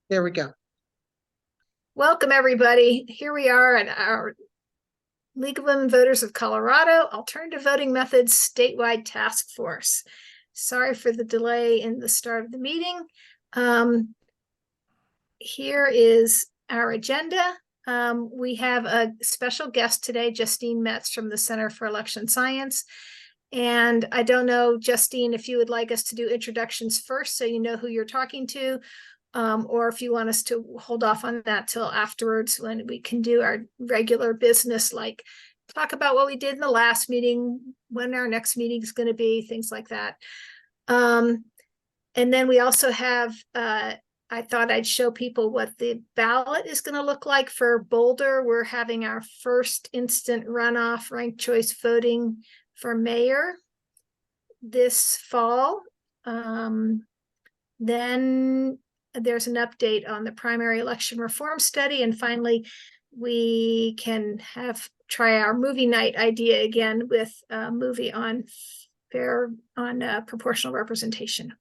There we go. Welcome, everybody. Here we are at our League of Women Voters of Colorado Alternative Voting Methods Statewide Task Force. Sorry for the delay in the start of the meeting. Here is our agenda. We have a special guest today, Justine Metz from the Center for Election Science. And I don't know, Justine, if you would like us to do introductions first so you know who you're talking to, or if you want us to hold off on that till afterwards when we can do our regular business, like talk about what we did in the last meeting, when our next meeting is going to be, things like that. And then we also have, I thought I'd show people what the ballot is going to look like for Boulder. We're having our first instant runoff ranked choice voting for mayor this fall. Then there's an update on the primary election reform study. And finally, we can try our movie night idea again with a movie on proportional representation.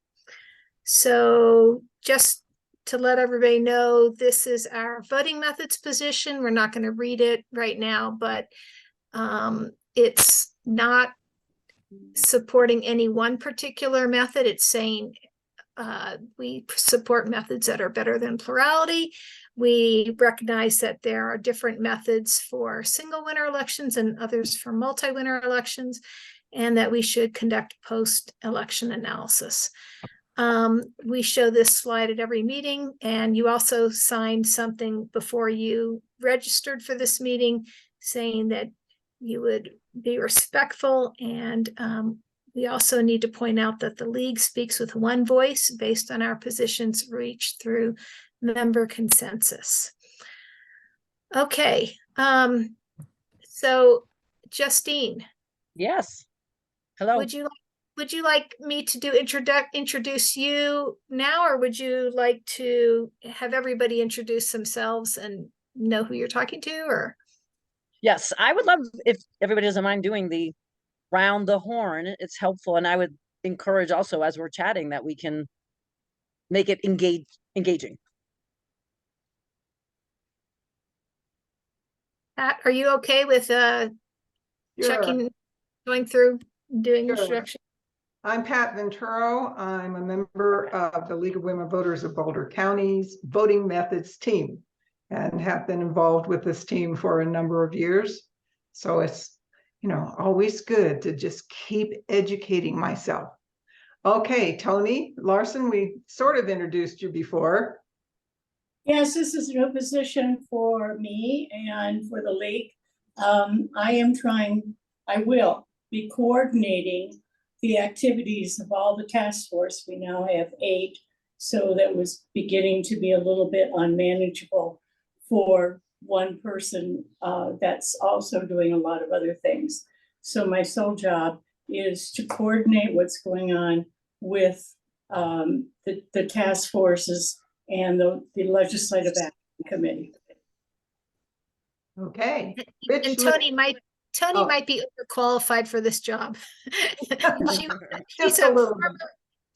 So just to let everybody know, this is our voting methods position. We're not going to read it right now, but it's not supporting any one particular method. It's saying we support methods that are better than plurality. We recognize that there are different methods for single winner elections and others for multi-winner elections, and that we should conduct post-election analysis. We show this slide at every meeting, and you also signed something before you registered for this meeting saying that you would be respectful, and we also need to point out that the League speaks with one voice based on our positions reached through member consensus. Okay, so Justine. Yes. Hello. Would you like me to introduce you now, or would you like to have everybody introduce themselves and know who you're talking to? Or yes, I would love if everybody doesn't mind doing the round the horn. It's helpful, and I would encourage also as we're chatting that we can make it engaging. Pat, are you okay with checking, going through, doing introduction? I'm Pat Venturo. I'm a member of the League of Women Voters of Boulder County's voting methods team and have been involved with this team for a number of years. So it's, always good to just keep educating myself. Okay, Tony Larson, we sort of introduced you before. Yes, this is a new position for me and for the League. I will be coordinating the activities of all the task force. We now have 8, so that was beginning to be a little bit unmanageable for one person that's also doing a lot of other things. So my sole job is to coordinate what's going on with the task forces and the Legislative Action Committee. Okay. And Tony might be overqualified for this job.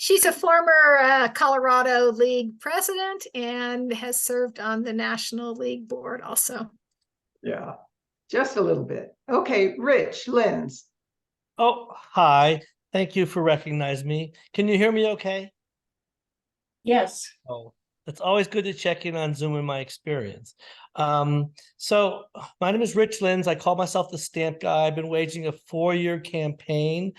She's a former Colorado League president and has served on the National League board also. Yeah, just a little bit. Okay, Rich Lenz. Oh, hi. Thank you for recognizing me. Can you hear me okay? Yes. Oh, it's always good to check in on Zoom in my experience. So my name is Rich Lenz. I call myself the Stamp Guy. I've been waging a 4-year campaign,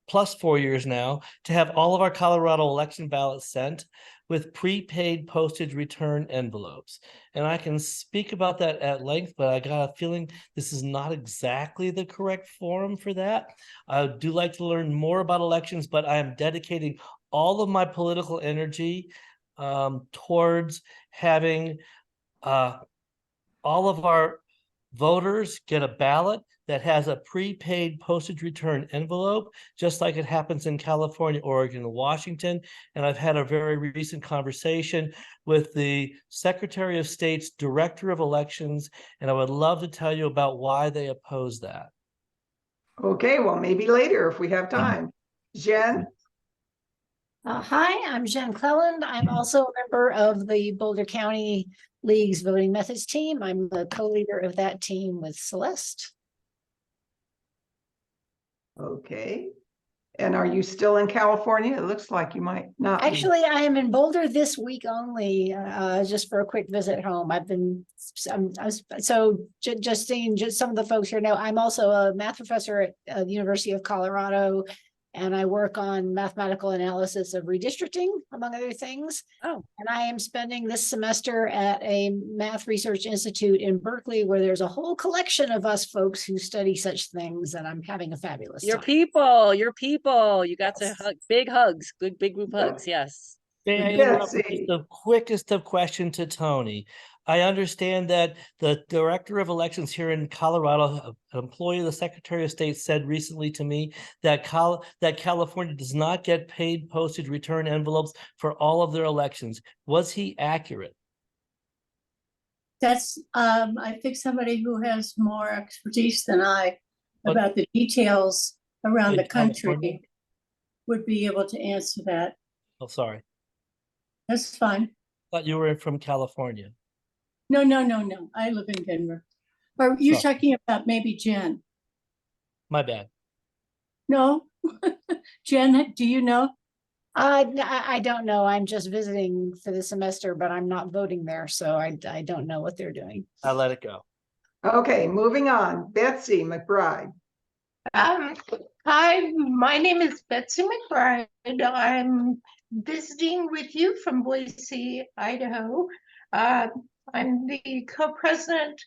plus 4 years now, to have all of our Colorado election ballots sent with prepaid postage return envelopes. And I can speak about that at length, but I got a feeling this is not exactly the correct forum for that. I do like to learn more about elections, but I am dedicating all of my political energy towards having all of our voters get a ballot that has a prepaid postage return envelope, just like it happens in California, Oregon, and Washington. And I've had a very recent conversation with the Secretary of State's Director of Elections, and I would love to tell you about why they oppose that. Okay, well, maybe later if we have time. Jen? Hi, I'm Jen Cleland. I'm also a member of the Boulder County League's Voting Methods team. I'm the co-leader of that team with Celeste. Okay. And are you still in California? It looks like you might not be. Actually, I am in Boulder this week only, just for a quick visit home. Justine, just some of the folks here know, I'm also a math professor at the University of Colorado, and I work on mathematical analysis of redistricting, among other things. Oh. And I am spending this semester at a math research institute in Berkeley, where there's a whole collection of us folks who study such things, and I'm having a fabulous Your time. people. You got to Yes. hug, big hugs, big group Yep. hugs. Yes. May I Betsy. interrupt with just the quickest of question to Tony? I understand that the director of elections here in Colorado, an employee of the Secretary of State, said recently to me that California does not get paid postage return envelopes for all of their elections. Was he accurate? That's, I think somebody who has more expertise than I But- about the details around In the country California? would be able to answer that. Oh, sorry. That's fine. Thought you were from California. No. I live in Denver. Or you're Sorry. talking about maybe Jen? My bad. No? Jen, do you know? I don't know. I'm just visiting for the semester, but I'm not voting there, so I don't know what they're doing. I let it go. Okay, moving on. Betsy McBride. Hi, my name is Betsy McBride. I'm visiting with you from Boise, Idaho. I'm the co-president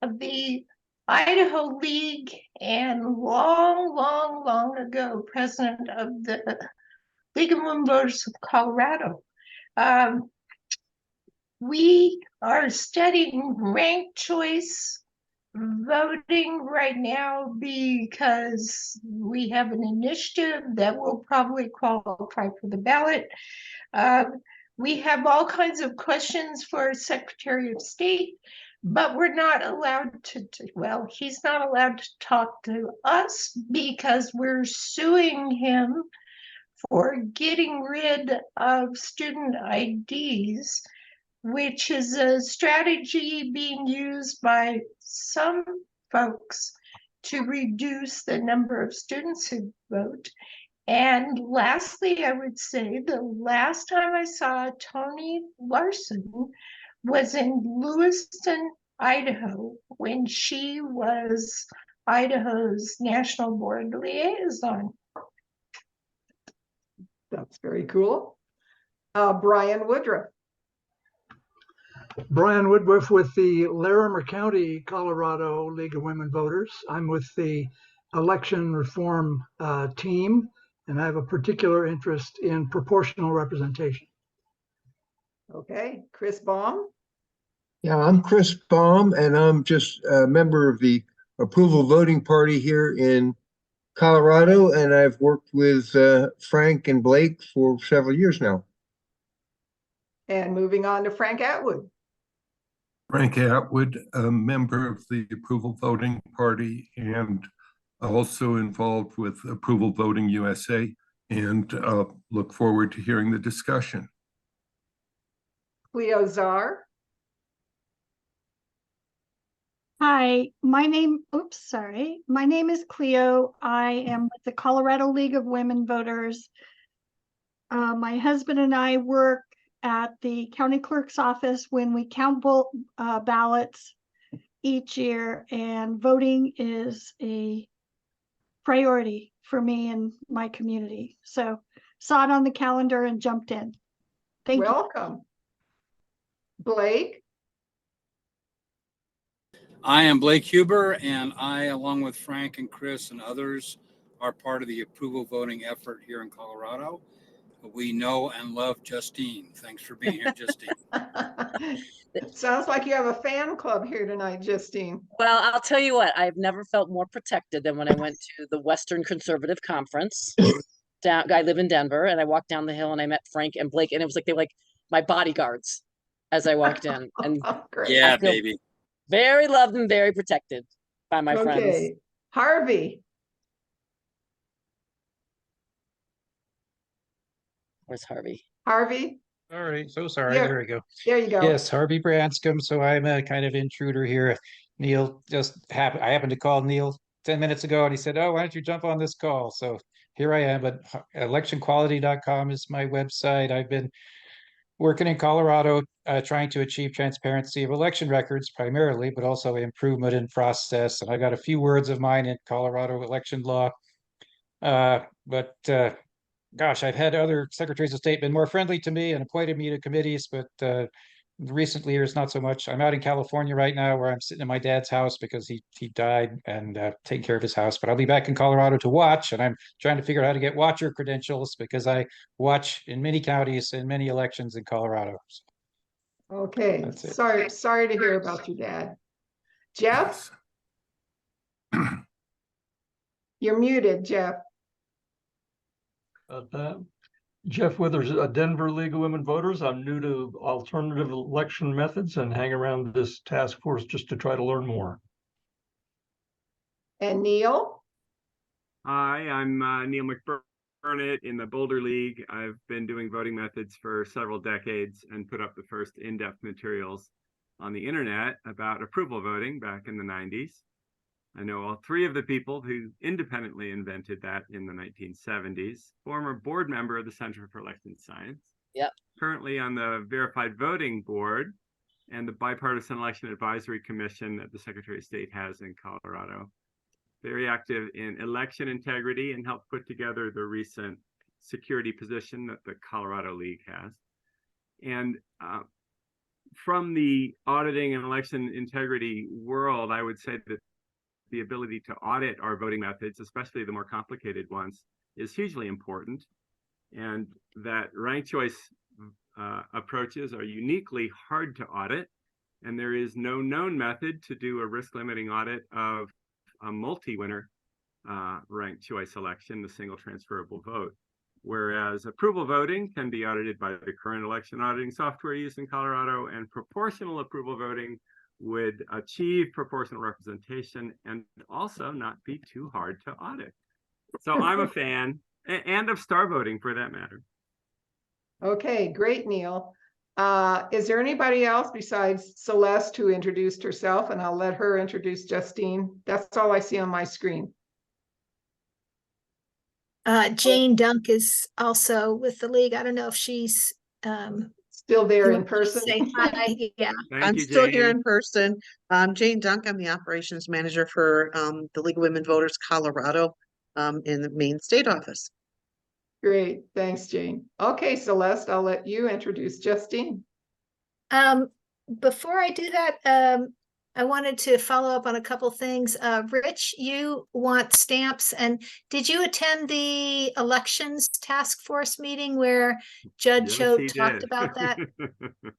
of the Idaho League and long ago, president of the League of Women Voters of Colorado. We are studying ranked choice voting right now because we have an initiative that will probably qualify for the ballot. We have all kinds of questions for Secretary of State, but we're not allowed to, well, he's not allowed to talk to us because we're suing him for getting rid of student IDs, which is a strategy being used by some folks to reduce the number of students who vote. And lastly, I would say the last time I saw Tony Larson was in Lewiston, Idaho, when she was Idaho's National Board Liaison. That's very cool. Brian Woodruff. Brian Woodruff with the Larimer County, Colorado League of Women Voters. I'm with the election reform team, and I have a particular interest in proportional representation. Okay, Chris Baum. Yeah, I'm Chris Baum, and I'm just a member of the Approval Voting Party here in Colorado, and I've worked with Frank and Blake for several years now. And moving on to Frank Atwood. Frank Atwood, a member of the Approval Voting Party and also involved with Approval Voting USA, and look forward to hearing the discussion. Cleo Czar. Hi, my name is Cleo. I am with the Colorado League of Women Voters. My husband and I work at the county clerk's office when we count ballots each year, and voting is a priority for me and my community. So saw it on the calendar and jumped in. Thank you. Welcome. Blake. I am Blake Huber, and I, along with Frank and Chris and others, are part of the approval voting effort here in Colorado. We know and love Justine. Thanks for being here, Justine. Sounds like you have a fan club here tonight, Justine. Well, I'll tell you what, I've never felt more protected than when I went to the Western Conservative Conference. I live in Denver, and I walked down the hill and I met Frank and Blake, and it was like they were like my bodyguards as I walked in. And Great. Yeah, I feel baby. very loved and very protected by my friends. Okay, Harvey. Where's Harvey? Harvey, All right, so sorry. Yeah. There we go. there you go. Yes, Harvey Branscombe. So I'm a kind of intruder here. Neil I happened to call Neil 10 minutes ago and he said, "Oh, why don't you jump on this call?" So here I am, but electionquality.com is my website. I've been working in Colorado, trying to achieve transparency of election records primarily, but also improvement in process. And I got a few words of mine in Colorado election law. Gosh, I've had other secretaries of state been more friendly to me and appointed me to committees, but in recent years, not so much. I'm out in California right now where I'm sitting in my dad's house because he died and taking care of his house. But I'll be back in Colorado to watch, and I'm trying to figure out how to get watcher credentials because I watch in many counties and many elections in Colorado. Okay, That's it. sorry to hear about your dad. Jeff, you're muted, Jeff. Jeff Withers, Denver League of Women Voters. I'm new to alternative election methods and hang around this task force just to try to learn more. And Neil? Hi, I'm Neil McBurnett in the Boulder League. I've been doing voting methods for several decades and put up the first in-depth materials on the internet about approval voting back in the 90s. I know all three of the people who independently invented that in the 1970s. Former board member of the Center for Election Science. Yep. Currently on the Verified Voting Board and the Bipartisan Election Advisory Commission that the Secretary of State has in Colorado. Very active in election integrity and helped put together the recent security position that the Colorado League has. And from the auditing and election integrity world, I would say that the ability to audit our voting methods, especially the more complicated ones, is hugely important. And that ranked choice approaches are uniquely hard to audit. And there is no known method to do a risk limiting audit of a multi-winner ranked choice election, the single transferable vote. Whereas approval voting can be audited by the current election auditing software used in Colorado, and proportional approval voting would achieve proportional representation and also not be too hard to audit. So I'm a fan, and of star voting for that matter. Okay, great, Neil. Is there anybody else besides Celeste who introduced herself? And I'll let her introduce Justine. That's all I see on my screen. Jane Dunk is also with the league. I don't know if she's still there you in want to person. say hi. Yeah. Thank you, still here Jane. in person. Jane Dunk, I'm the operations manager for the League of Women Voters Colorado in the main state office. Great, thanks, Jane. Okay, Celeste, I'll let you introduce Justine. Before I do that, I wanted to follow up on a couple things. Rich, you want stamps, and did you attend the elections task force meeting where Judd Yes, Choate he talked did. about that?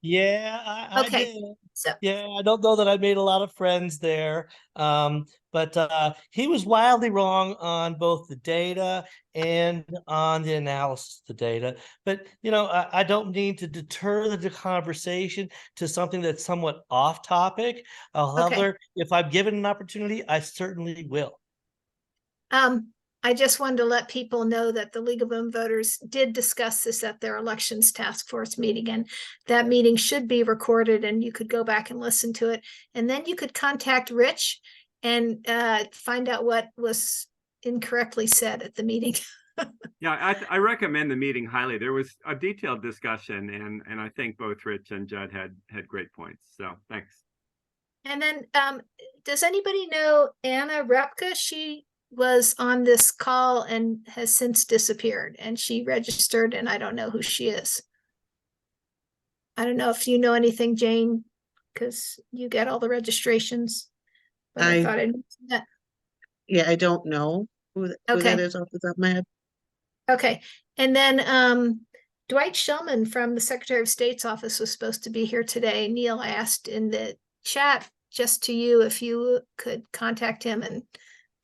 Yeah, I Okay, did. so Yeah, I don't know that I made a lot of friends there. But he was wildly wrong on both the data and on the analysis of the data. But, you know, I don't need to deter the conversation to something that's somewhat off topic. However, if I'm given an opportunity, I certainly will. I just wanted to let people know that the League of Women Voters did discuss this at their elections task force meeting, and that meeting should be recorded and you could go back and listen to it. And then you could contact Rich and find out what was incorrectly said at the meeting. Yeah, I recommend the meeting highly. There was a detailed discussion, and I think both Rich and Judd had great points. So thanks. And then does anybody know Anna Repka? She was on this call and has since disappeared, and she registered, and I don't know who she is. I don't know if you know anything, Jane, because you get all the registrations. But I thought I'd mention that. Yeah, I don't know who that is off the top of my head. Okay. And then Dwight Shulman from the Secretary of State's office was supposed to be here today. Neil, I asked in the chat just to you if you could contact him and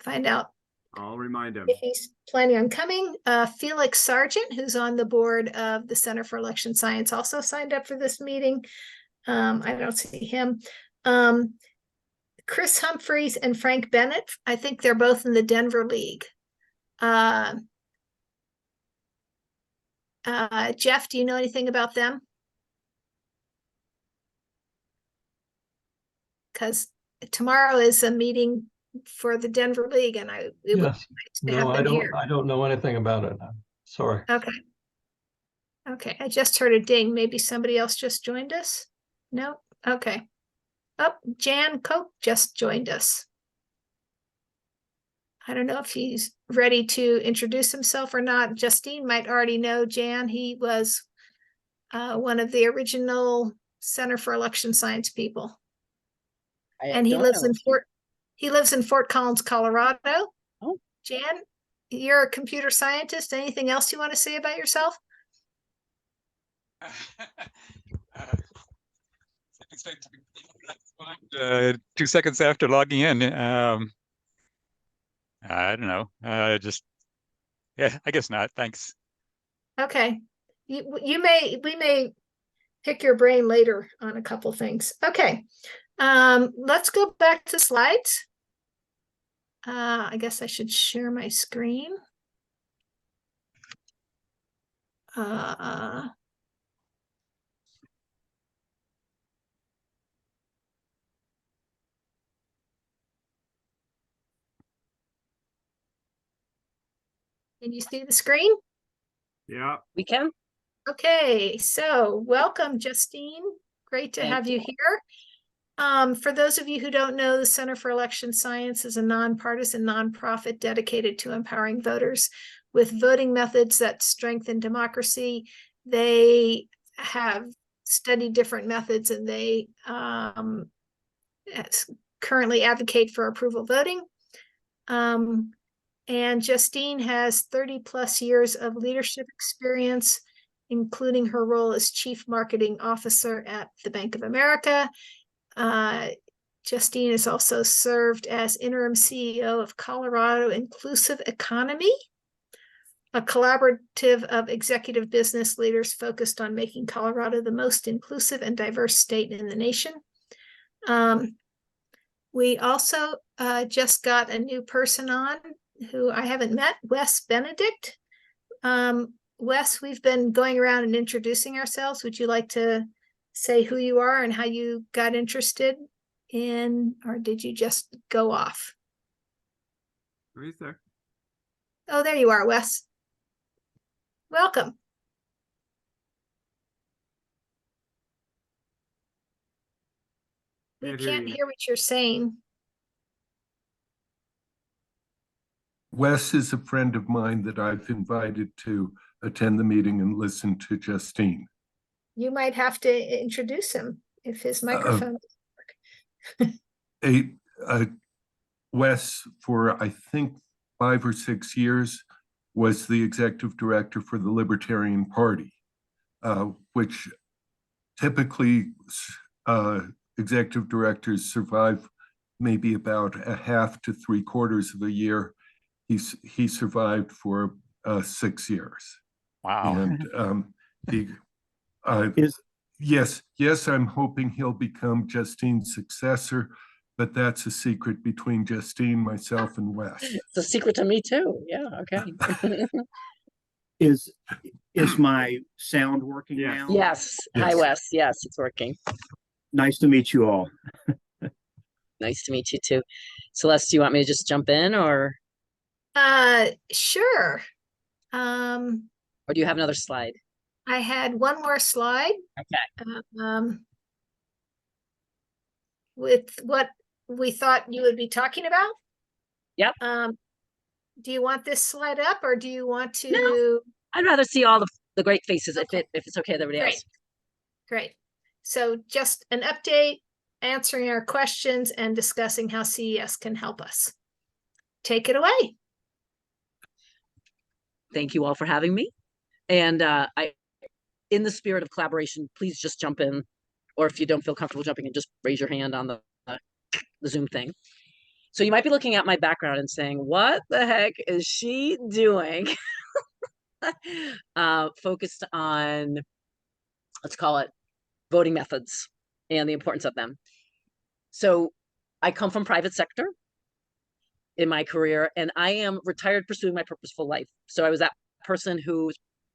find out I'll remind him. if he's planning on coming. Felix Sargent, who's on the board of the Center for Election Science, also signed up for this meeting. I don't see him. Chris Humphreys and Frank Bennett, I think they're both in the Denver League. Jeff, do you know anything about them? Because tomorrow is a meeting for the Denver League, and it would be Yes. nice to No, have them here. I don't know anything about it. I'm sorry. Okay. Okay, I just heard a ding. Maybe somebody else just joined us? No? Okay. Oh, Jan Koch just joined us. I don't know if he's ready to introduce himself or not. Justine might already know Jan. He was one of the original Center for Election Science people. And he lives in Fort Collins, Colorado. Oh. Jan, you're a computer scientist. Anything else you want to say about yourself? Uh, 2 seconds after logging in. I don't know. Yeah, I guess not. Thanks. Okay. We may pick your brain later on a couple things. Okay. Let's go back to slides. I guess I should share my screen. Can you see the screen? Yeah. We can. Okay, so welcome, Justine. Great to Thank have you here. For those of you who don't know, the Center for Election Science is a nonpartisan nonprofit dedicated to empowering voters with voting methods that strengthen democracy. They have studied different methods, and they currently advocate for approval voting. And Justine has 30+ years of leadership experience, including her role as Chief Marketing Officer at the Bank of America. Justine has also served as interim CEO of Colorado Inclusive Economy, a collaborative of executive business leaders focused on making Colorado the most inclusive and diverse state in the nation. We also just got a new person on who I haven't met, Wes Benedict. Wes, we've been going around and introducing ourselves. Would you like to say who you are and how you got interested in, or did you just go off? He's there. Oh, there you are, Wes. Welcome. We can't hear what you're saying. Wes is a friend of mine that I've invited to attend the meeting and listen to Justine. You might have to introduce him if his microphone doesn't work. Wes, for I think 5 or 6 years, was the executive director for the Libertarian Party, which typically executive directors survive maybe about a half to 3/4 of a year. He survived for 6 years. Wow. And yes, I'm hoping he'll become Justine's successor, but that's a secret between Justine, myself, and Wes. It's a secret to me too. Yeah. Okay. Is my sound working now? Yes. Hi, Wes. Yes, it's working. Nice to meet you all. Nice to meet you too. Celeste, do you want me to just jump in, or? Sure. Or do you have another slide? I had one more slide. Okay. With what we thought you would be talking about. Yep. Do you want this slide up, or do you want to? No, I'd rather see all the great faces if it's okay with everybody else. Great. So just an update, answering our questions and discussing how CES can help us. Take it away. Thank you all for having me. And in the spirit of collaboration, please just jump in, or if you don't feel comfortable jumping in, just raise your hand on the Zoom thing. So you might be looking at my background and saying, what the heck is she doing? Focused on, let's call it, voting methods and the importance of them. So I come from private sector in my career, and I am retired pursuing my purposeful life. So I was that person who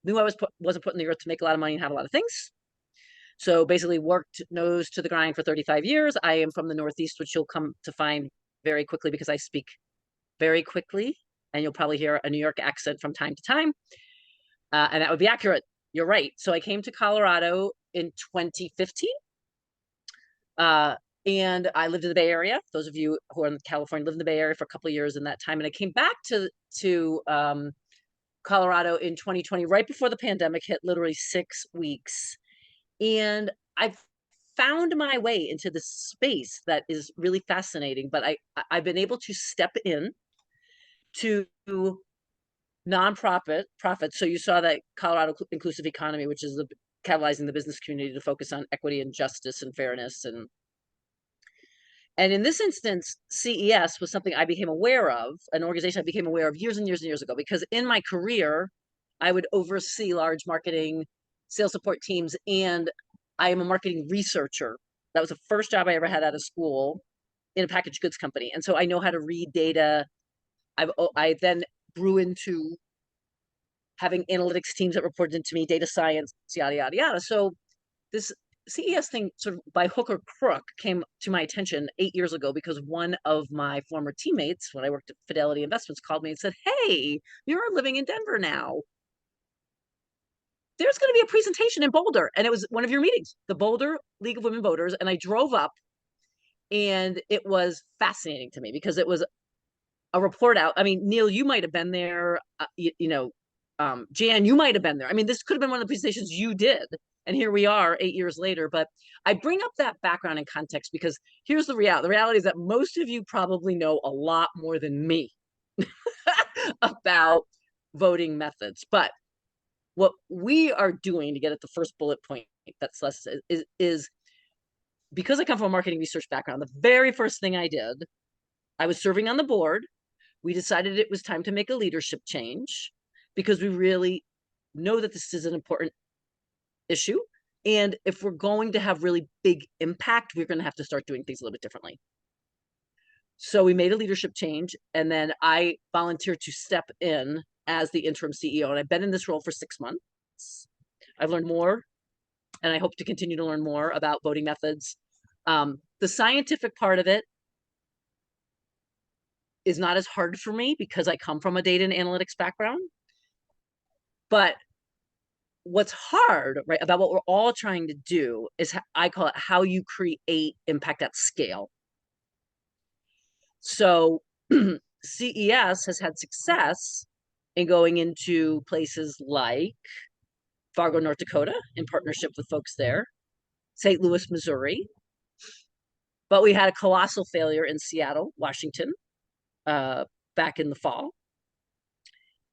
knew I wasn't put in the earth to make a lot of money and have a lot of things. So basically worked nose to the grind for 35 years. I am from the Northeast, which you'll come to find very quickly because I speak very quickly, and you'll probably hear a New York accent from time to time. And that would be accurate. You're right. So I came to Colorado in 2015. And I lived in the Bay Area. Those of you who are in California lived in the Bay Area for a couple of years in that time. And I came back to Colorado in 2020, right before the pandemic hit, literally 6 weeks. And I found my way into this space that is really fascinating. But I've been able to step in to profits. So you saw that Colorado Inclusive Economy, which is catalyzing the business community to focus on equity and justice and fairness. And in this instance, CES was something I became aware of, an organization I became aware of years and years and years ago, because in my career, I would oversee large marketing, sales support teams, and I am a marketing researcher. That was the first job I ever had out of school in a packaged goods company. And so I know how to read data. I then grew into having analytics teams that reported into me, data science, yada, yada, yada. So this CES thing, sort of by hook or crook, came to my attention 8 years ago because one of my former teammates, when I worked at Fidelity Investments, called me and said, "Hey, you're living in Denver now. There's going to be a presentation in Boulder." And it was one of your meetings, the Boulder League of Women Voters. And I drove up, and it was fascinating to me because it was a report out. I mean, Neil, you might have been there, Jan, you might have been there. I mean, this could have been one of the presentations you did. And here we are 8 years later. But I bring up that background and context because here's the reality. The reality is that most of you probably know a lot more than me about voting methods. But what we are doing to get at the first bullet point that's less is because I come from a marketing research background, the very first thing I did, I was serving on the board. We decided it was time to make a leadership change because we really know that this is an important issue. And if we're going to have really big impact, we're going to have to start doing things a little bit differently. So we made a leadership change, and then I volunteered to step in as the interim CEO. And I've been in this role for 6 months. I've learned more, and I hope to continue to learn more about voting methods. The scientific part of it is not as hard for me because I come from a data and analytics background. But what's hard, right, about what we're all trying to do is, I call it how you create impact at scale. So CES has had success in going into places like Fargo, North Dakota, in partnership with folks there, St. Louis, Missouri. But we had a colossal failure in Seattle, Washington, back in the fall.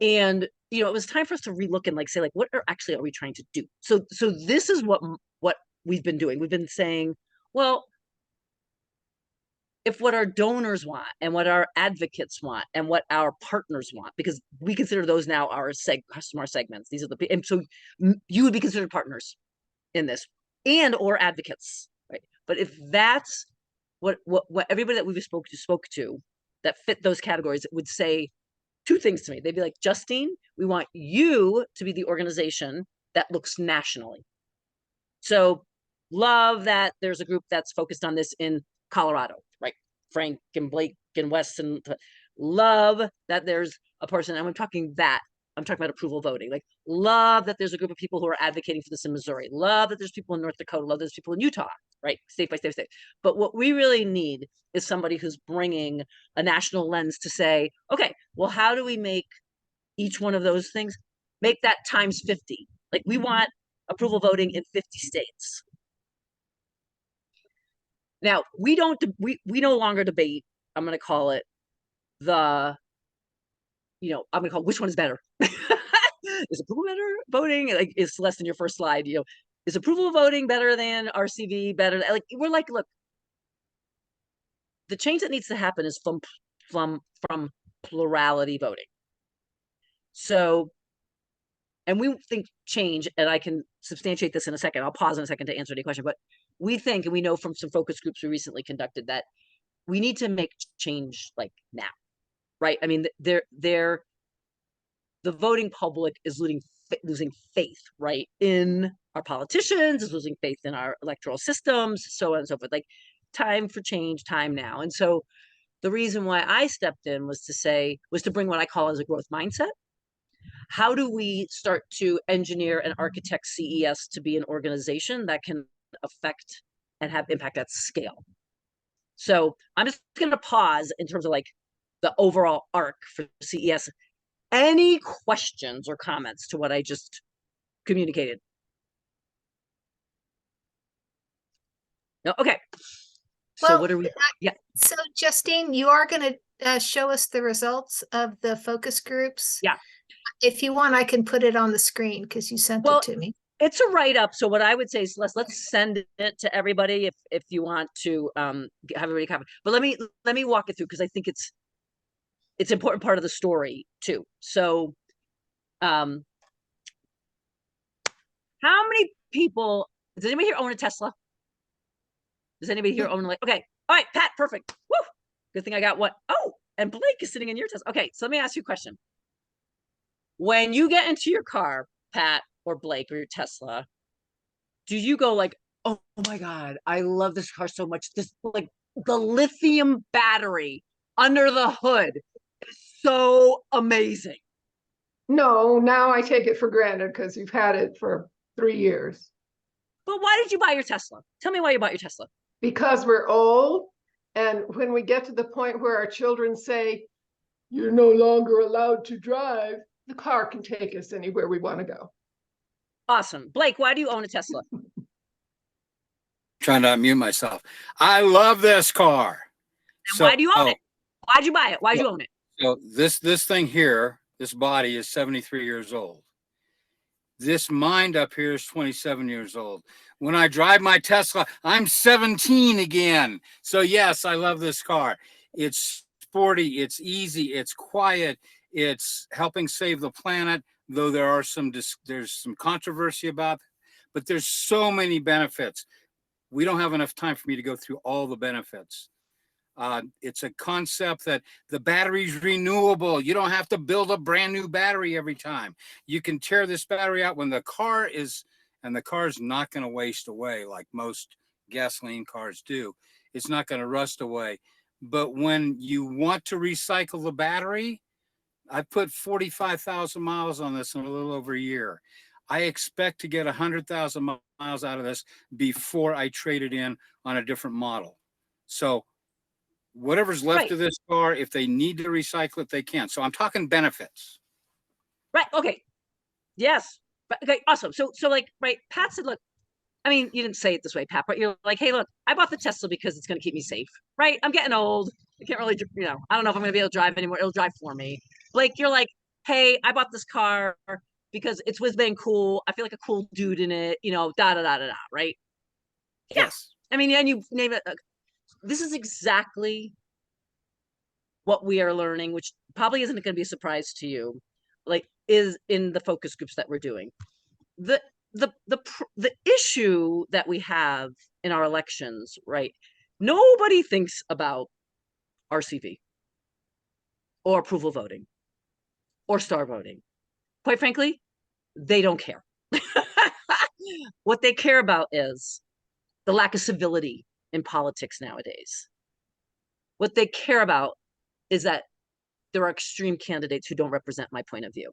And it was time for us to relook and say, what are we trying to do? So this is what we've been doing. We've been saying, well, if what our donors want and what our advocates want and what our partners want, because we consider those now our customer segments. These are and so you would be considered partners in this and or advocates, right? But if that's what everybody that we spoke to that fit those categories, it would say two things to me. They'd be like, Justine, we want you to be the organization that looks nationally. So love that there's a group that's focused on this in Colorado, right? Frank and Blake and Wes, and love that there's a person, and I'm talking about approval voting. Love that there's a group of people who are advocating for this in Missouri. Love that there's people in North Dakota. Love that there's people in Utah, right? State by state. But what we really need is somebody who's bringing a national lens to say, okay, well, how do we make each one of those things, make that times 50? We want approval voting in 50 states. Now, we no longer debate, I'm going to call it I'm going to call which one is better. Is approval better voting? Is Celeste in your first slide, is approval voting better than RCV better? We're look, the change that needs to happen is from plurality voting. So, and we think change, and I can substantiate this in a second. I'll pause in a second to answer any question, but we think, and we know from some focus groups we recently conducted, that we need to make change now, right? I mean, the voting public is losing losing faith, right, in our politicians, is losing faith in our electoral systems, so on and so forth. Like, time for change, time now. And so the reason why I stepped in was to bring what I call as a growth mindset. How do we start to engineer and architect CES to be an organization that can affect and have impact at scale? So I'm just going to pause in terms of like the overall arc for CES. Any questions or comments to what I just communicated? No? Okay. So Well, what are we? Yeah. So Justine, you are going to show us the results of the focus groups. Yeah. If you want, I can put it on the screen because you sent it to me. It's a write-up. So what I would say is let's send it to everybody if you want to have everybody cover. But let me walk it through because I think it's an important part of the story too. So how many people, does anybody here own a Tesla? Does anybody here own, like, okay, all right, Pat, perfect. Woo! Good thing I got what? Oh, and Blake is sitting in your Tesla. Okay, so let me ask you a question. When you get into your car, Pat or Blake or your Tesla, do you go like, oh my God, I love this car so much. This, like, the lithium battery under the hood is so amazing. No, now I take it for granted because you've had it for 3 years. But why did you buy your Tesla? Tell me why you bought your Tesla. Because we're old, and when we get to the point where our children say, you're no longer allowed to drive, the car can take us anywhere we want to go. Awesome. Blake, why do you own a Tesla? Trying to unmute myself. I love this car. And why do you own it? Why'd you buy it? Why'd you own it? So this thing here, this body is 73 years old. This mind up here is 27 years old. When I drive my Tesla, I'm 17 again. So yes, I love this car. It's sporty, it's easy, it's quiet, it's helping save the planet, though there's some controversy about it, but there's so many benefits. We don't have enough time for me to go through all the benefits. It's a concept that the battery's renewable. You don't have to build a brand new battery every time. You can tear this battery out when the car is, and the car's not going to waste away like most gasoline cars do. It's not going to rust away. But when you want to recycle the battery, I put 45,000 miles on this in a little over a year. I expect to get 100,000 miles out of this before I trade it in on a different model. So whatever's left of this car, if they need to recycle it, they can. So I'm talking benefits. Right. Okay. Yes. Okay. Awesome. So like, right. Pat said, look, I mean, you didn't say it this way, Pat, but you're like, hey, look, I bought the Tesla because it's going to keep me safe. Right. I'm getting old. I can't really, I don't know if I'm going to be able to drive anymore. It'll drive for me. Blake, you're like, hey, I bought this car because it's whiz bang cool. I feel like a cool dude in it, da da da da da. Right. Yes. I mean, and you name it. This is exactly what we are learning, which probably isn't going to be a surprise to you, like, is in the focus groups that we're doing. The issue that we have in our elections, right? Nobody thinks about RCV or approval voting or star voting. Quite frankly, they don't care. What they care about is the lack of civility in politics nowadays. What they care about is that there are extreme candidates who don't represent my point of view.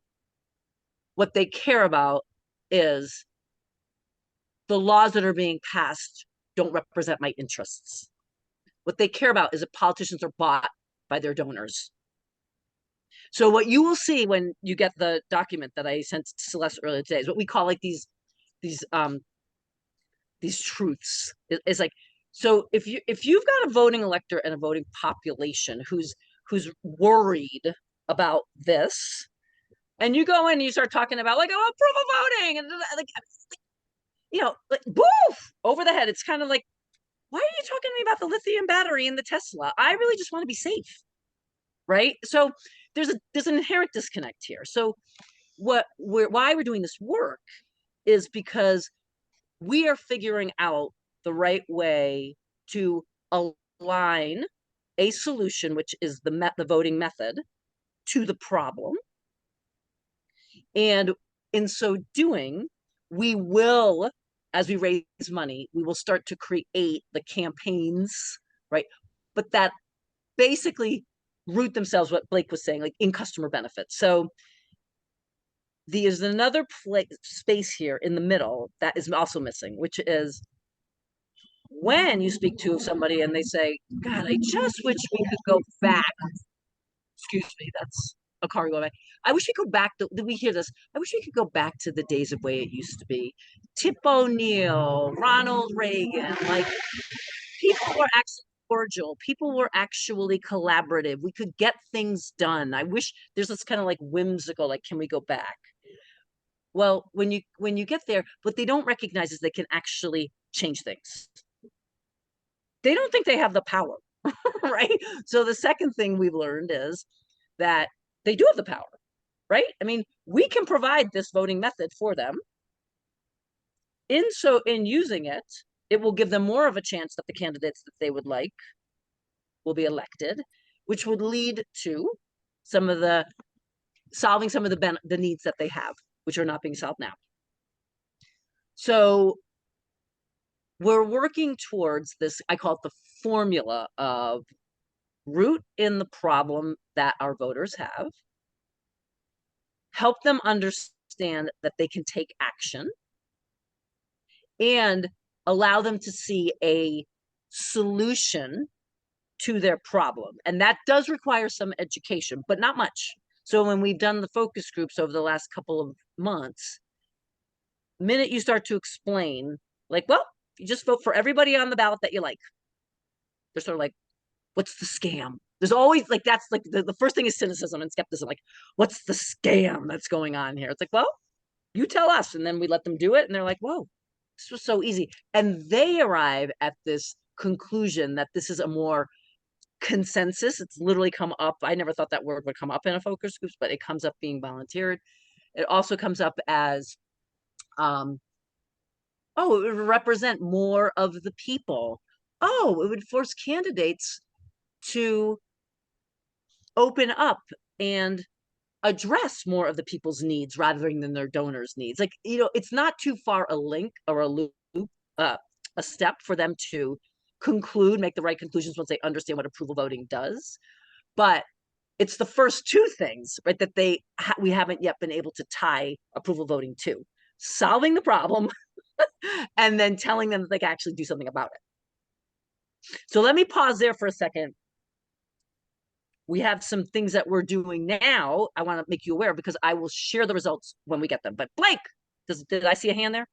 What they care about is the laws that are being passed don't represent my interests. What they care about is that politicians are bought by their donors. So what you will see when you get the document that I sent to Celeste earlier today is what we call like these truths. It's like, so if you've got a voting elector and a voting population who's worried about this, and you go in and you start talking about like, oh, approval voting and like, like boof over the head. It's kind of like, why are you talking to me about the lithium battery in the Tesla? I really just want to be safe, right? So there's an inherent disconnect here. So why we're doing this work is because we are figuring out the right way to align a solution, which is the voting method, to the problem. And in so doing, we will, as we raise money, we will start to create the campaigns, right? But that basically root themselves, what Blake was saying, like in customer benefits. So there's another space here in the middle that is also missing, which is when you speak to somebody and they say, God, I just wish we could go back. Excuse me, that's a car going by. I wish we could go back. Did we hear this? I wish we could go back to the days of way it used to be. Tip O'Neill, Ronald Reagan, like people were actually cordial. People were actually collaborative. We could get things done. I wish there's this kind of like whimsical, like, can we go back? Well, when you get there, what they don't recognize is they can actually change things. They don't think they have the power, right? So the second thing we've learned is that they do have the power, right? I mean, we can provide this voting method for them. In using it, it will give them more of a chance that the candidates that they would like will be elected, which would lead to solving some of the needs that they have, which are not being solved now. So we're working towards this, I call it the formula of root in the problem that our voters have, help them understand that they can take action, and allow them to see a solution to their problem. And that does require some education, but not much. So when we've done the focus groups over the last couple of months, the minute you start to explain, like, well, you just vote for everybody on the ballot that you like. They're sort of like, what's the scam? There's always like, that's like the first thing is cynicism and skepticism. Like, what's the scam that's going on here? It's like, well, you tell us. And then we let them do it. And they're like, whoa, this was so easy. And they arrive at this conclusion that this is a more consensus. It's literally come up. I never thought that word would come up in a focus group, but it comes up being volunteered. It also comes up as, oh, it would represent more of the people. Oh, it would force candidates to open up and address more of the people's needs rather than their donors' needs. Like, you know, it's not too far a link or a loop, a step for them to make the right conclusions once they understand what approval voting does. But it's the first two things, right, that we haven't yet been able to tie approval voting to: solving the problem and then telling them that they can actually do something about it. So let me pause there for a second. We have some things that we're doing now. I want to make you aware because I will share the results when we get them. But Blake, did I see a hand there?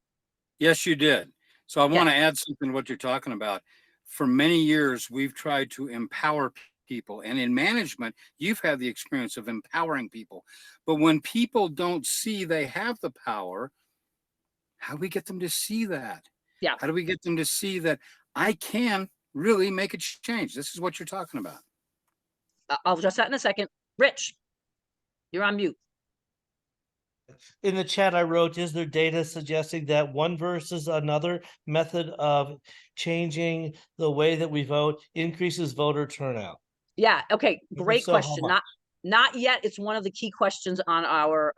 Yes, you did. So I want to add something to what you're talking about. For many years, we've tried to empower people. And in management, you've had the experience of empowering people. But when people don't see they have the power, how do we get them to see that? Yeah. How do we get them to see that I can really make a change? This is what you're talking about. I'll address that in a second. Rich, you're on mute. In the chat, I wrote, is there data suggesting that one versus another method of changing the way that we vote increases voter turnout? Yeah. Okay. Great So how question. much? Not yet. It's one of the key questions on our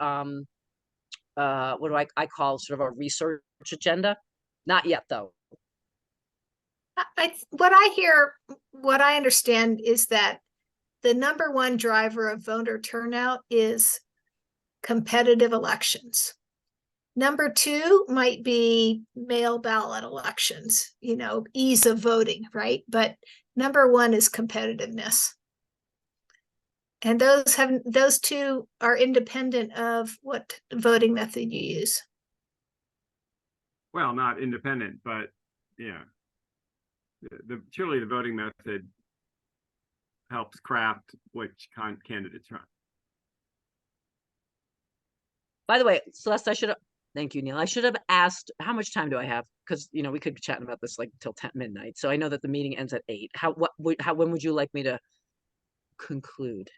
what do I call sort of our research agenda. Not yet, though. What I understand is that the number one driver of voter turnout is competitive elections. Number two might be mail ballot elections, you know, ease of voting, right? But number one is competitiveness. And those two are independent of what voting method you use. Well, not independent, but yeah. Surely the voting method helps craft which candidates run. By the way, Celeste, thank you, Neil. I should have asked, how much time do I have? Because, you know, we could be chatting about this like till 10 midnight. So I know that the meeting ends at 8. When would you like me to conclude?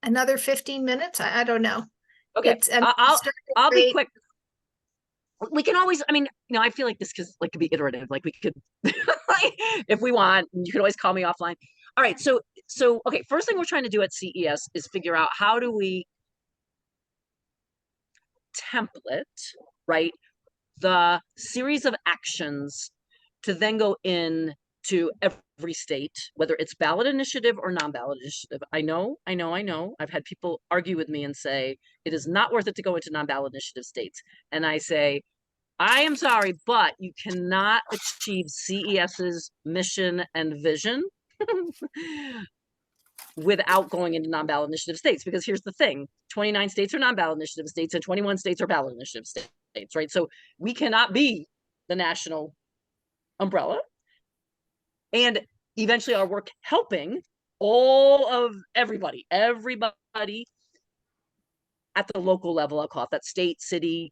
Another 15 minutes? I don't know. Okay, I'll be quick. we can always, I mean, you know, I feel like this could be iterative. Like we could, like, if we want, you can always call me offline. All right, so okay, first thing we're trying to do at CES is figure out how do we template, right, the series of actions to then go in to every state, whether it's ballot initiative or non-ballot initiative. I know. I've had people argue with me and say, it is not worth it to go into non-ballot initiative states. And I say, I am sorry, but you cannot achieve CES's mission and vision without going into non-ballot initiative states. Because here's the thing, 29 states are non-ballot initiative states and 21 states are ballot initiative states, right? So we cannot be the national umbrella. And eventually our work helping all of everybody at the local level, I'll call it that, state, city,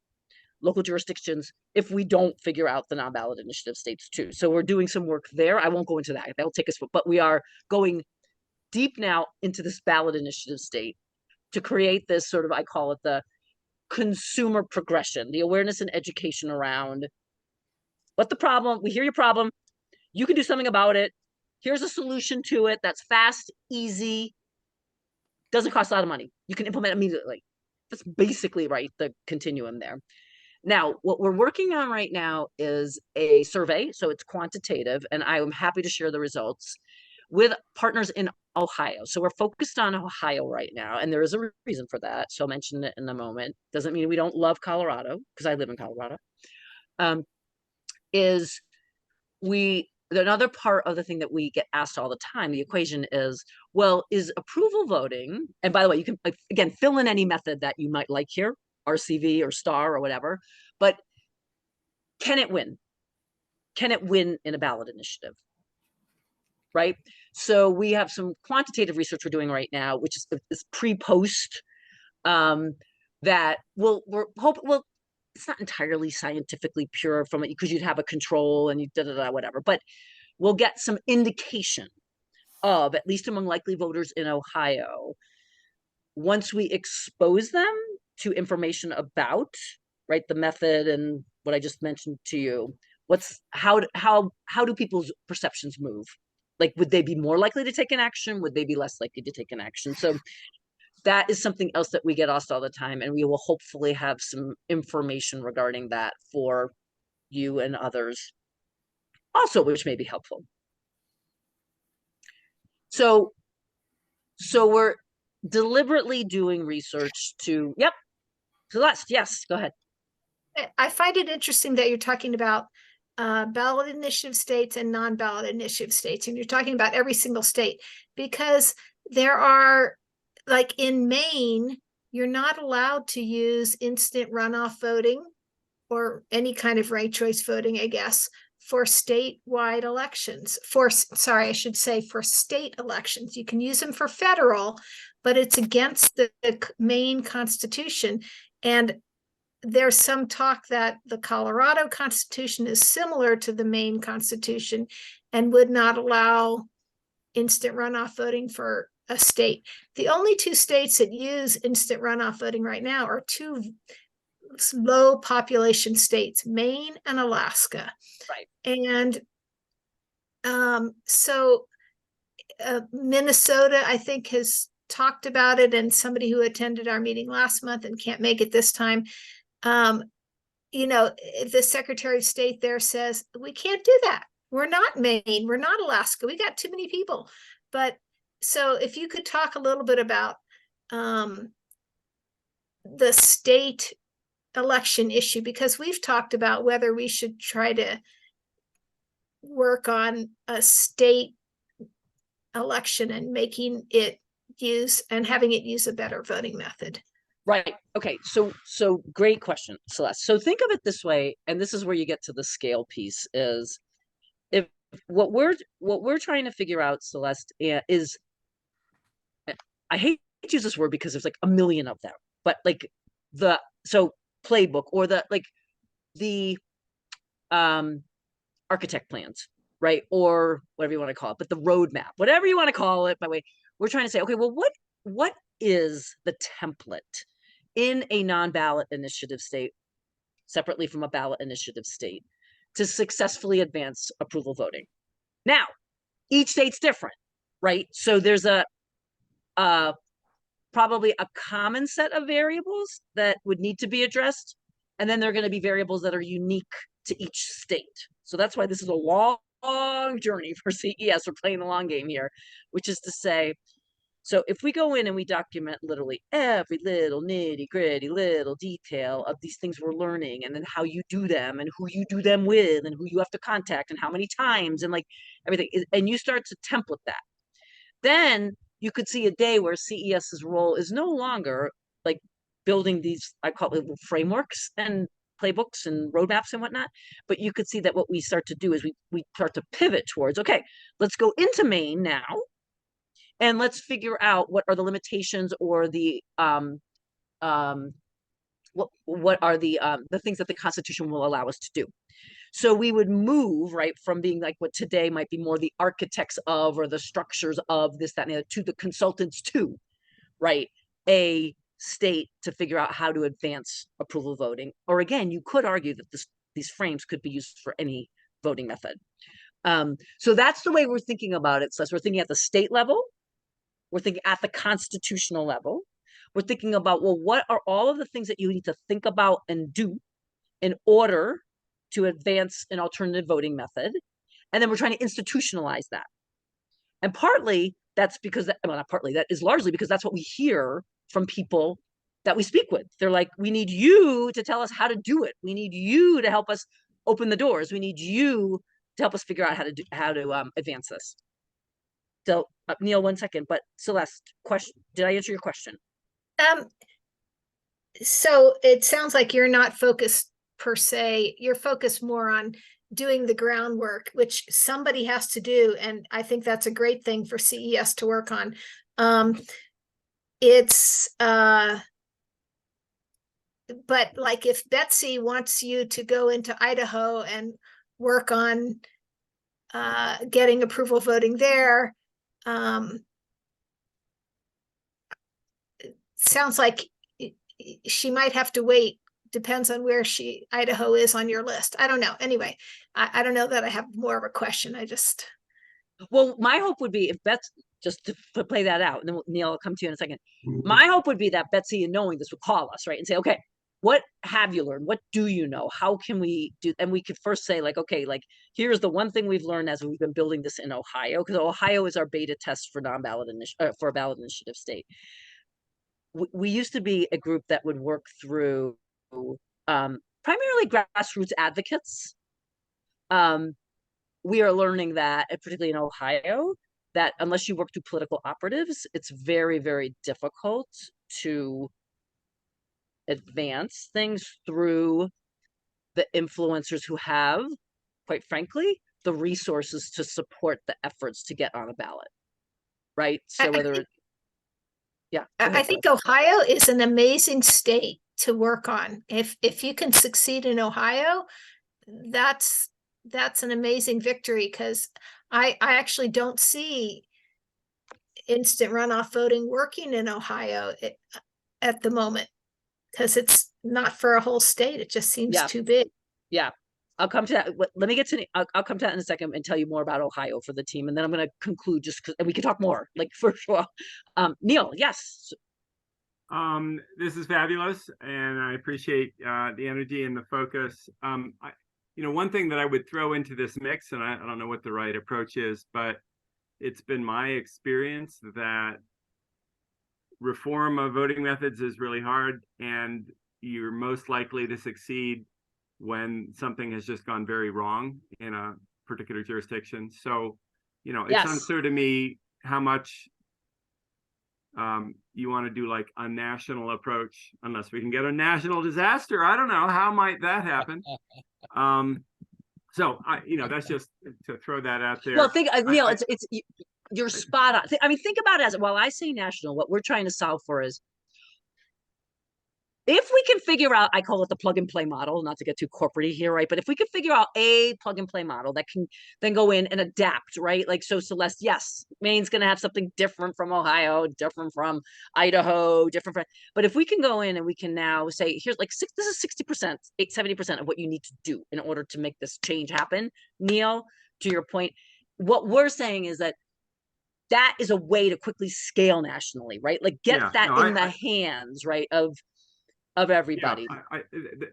local jurisdictions, if we don't figure out the non-ballot initiative states too. So we're doing some work there. I won't go into that. That'll take us, but we are going deep now into this ballot initiative state to create this sort of, I call it the consumer progression, the awareness and education around what the problem, we hear your problem, you can do something about it. Here's a solution to it that's fast, easy, doesn't cost a lot of money. You can implement immediately. That's basically, right, the continuum there. Now, what we're working on right now is a survey. So it's quantitative, and I am happy to share the results with partners in Ohio. So we're focused on Ohio right now, and there is a reason for that. So I'll mention it in a moment. Doesn't mean we don't love Colorado, because I live in Colorado. Another part of the thing that we get asked all the time, the equation is, well, is approval voting, and by the way, you can, again, fill in any method that you might like here, RCV or STAR or whatever, but can it win? Can it win in a ballot initiative? Right? So we have some quantitative research we're doing right now, which is pre-post, that we're hoping, well, it's not entirely scientifically pure from it because you'd have a control and you whatever, but we'll get some indication of, at least among likely voters in Ohio, once we expose them to information about, right, the method and what I just mentioned to you, how do people's perceptions move? Like, would they be more likely to take an action? Would they be less likely to take an action? So that is something else that we get asked all the time, and we will hopefully have some information regarding that for you and others also, which may be helpful. So we're deliberately doing research to, yep, Celeste, yes, go ahead. I find it interesting that you're talking about ballot initiative states and non-ballot initiative states, and you're talking about every single state, because there are, like in Maine, you're not allowed to use instant runoff voting or any kind of ranked choice voting, I guess, for statewide elections. Sorry, I should say for state elections. You can use them for federal, but it's against the Maine Constitution. And there's some talk that the Colorado Constitution is similar to the Maine Constitution and would not allow instant runoff voting for a state. The only two states that use instant runoff voting right now are two low population states, Maine and Alaska. Right. And Minnesota, I think, has talked about it, and somebody who attended our meeting last month and can't make it this time, you know, the Secretary of State there says, we can't do that. We're not Maine, we're not Alaska, we got too many people. But so if you could talk a little bit about the state election issue, because we've talked about whether we should try to work on a state election and making it having it use a better voting method. Right. Okay. So great question, Celeste. So think of it this way, and this is where you get to the scale piece, is if what we're trying to figure out, Celeste, is, I hate to use this word because there's like a million of them, but like playbook or the architect plans, right? Or whatever you want to call it, but the roadmap, whatever you want to call it, by the way, we're trying to say, okay, well, what is the template in a non-ballot initiative state separately from a ballot initiative state, to successfully advance approval voting. Now, each state's different, right? So there's probably a common set of variables that would need to be addressed. And then there are going to be variables that are unique to each state. So that's why this is a long journey for CES. We're playing the long game here, which is to say, so if we go in and we document literally every little nitty gritty little detail of these things we're learning, and then how you do them and who you do them with and who you have to contact and how many times and like everything, and you start to template that, then you could see a day where CES's role is no longer like building these, I call it frameworks and playbooks and roadmaps and whatnot, but you could see that what we start to do is we start to pivot towards, okay, let's go into Maine now, and let's figure out what are the limitations or the what are the things that the Constitution will allow us to do. So we would move right from being like what today might be more the architects of or the structures of this, that, and the other, to the consultants to, right, a state to figure out how to advance approval voting. Or again, you could argue that these frames could be used for any voting method. So that's the way we're thinking about it. So we're thinking at the state level, we're thinking at the constitutional level, we're thinking about, well, what are all of the things that you need to think about and do in order to advance an alternative voting method? And then we're trying to institutionalize that. And partly that's because, well, not partly, that is largely because that's what we hear from people that we speak with. They're like, we need you to tell us how to do it. We need you to help us open the doors. We need you to help us figure out how to advance this. So Neil, 1 second, but Celeste, question, did I answer your question? So it sounds like you're not focused per se, you're focused more on doing the groundwork, which somebody has to do. And I think that's a great thing for CES to work on. But like if Betsy wants you to go into Idaho and work on getting approval voting there, sounds like she might have to wait. Depends on where Idaho is on your list. I don't know. Anyway, I don't know that I have more of a question. Well, my hope would be if Betsy, just to play that out, and then Neil, I'll come to you in a second. My hope would be that Betsy, in knowing this, would call us, right, and say, okay, what have you learned? What do you know? How can we do? And we could first say, like, okay, like, here's the one thing we've learned as we've been building this in Ohio, because Ohio is our beta test for for a ballot initiative state. We used to be a group that would work through primarily grassroots advocates. We are learning that, particularly in Ohio, that unless you work through political operatives, it's very, very difficult to advance things through the influencers who have, quite frankly, the resources to support the efforts to get on a ballot, right? So whether I think Ohio is an amazing state to work on. If you can succeed in Ohio, that's an amazing victory, because I actually don't see instant runoff voting working in Ohio at the moment, because it's not for a whole state. It just seems too big. Yeah. I'll come to that. Let me get to, I'll come to that in a second and tell you more about Ohio for the team. And then I'm going to conclude just because, and we can talk more, like, for sure. Neil, yes. This is fabulous, and I appreciate the energy and the focus. One thing that I would throw into this mix, and I don't know what the right approach is, but it's been my experience that reform of voting methods is really hard, and you're most likely to succeed when something has just gone very wrong in a particular jurisdiction. So, it's unclear to me how much you want to do like a national approach, unless we can get a national disaster. I don't know. How might that happen? So that's just to throw that out there. Well, Neil, you're spot on. I mean, think about it as, while I say national, what we're trying to solve for is if we can figure out, I call it the plug and play model, not to get too corporate here, right? But if we can figure out a plug and play model that can then go in and adapt, right? Like, so Celeste, yes, Maine's going to have something different from Ohio, different from Idaho, different from, but if we can go in and we can now say, here's like this is 60%, 70% of what you need to do in order to make this change happen. Neil, to your point, what we're saying is that is a way to quickly scale nationally, right? Like get that in the hands, right, of everybody.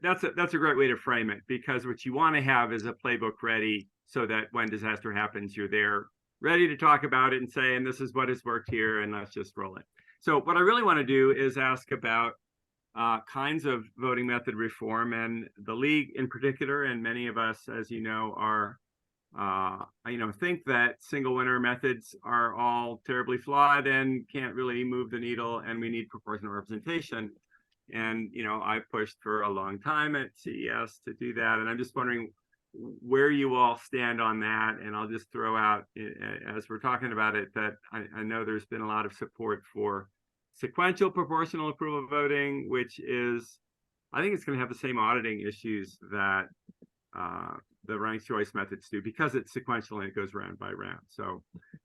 Yeah, that's a great way to frame it, because what you want to have is a playbook ready so that when disaster happens, you're there ready to talk about it and say, and this is what has worked here, and let's just roll it. So what I really want to do is ask about kinds of voting method reform, and the League in particular, and many of us, as you know, are think that single winner methods are all terribly flawed and can't really move the needle, and we need proportional representation. And, I pushed for a long time at CES to do that. And I'm just wondering where you all stand on that. And I'll just throw out, as we're talking about it, that I know there's been a lot of support for sequential proportional approval voting, which is, I think it's going to have the same auditing issues that the ranked choice methods do, because it's sequential and it goes round by round. So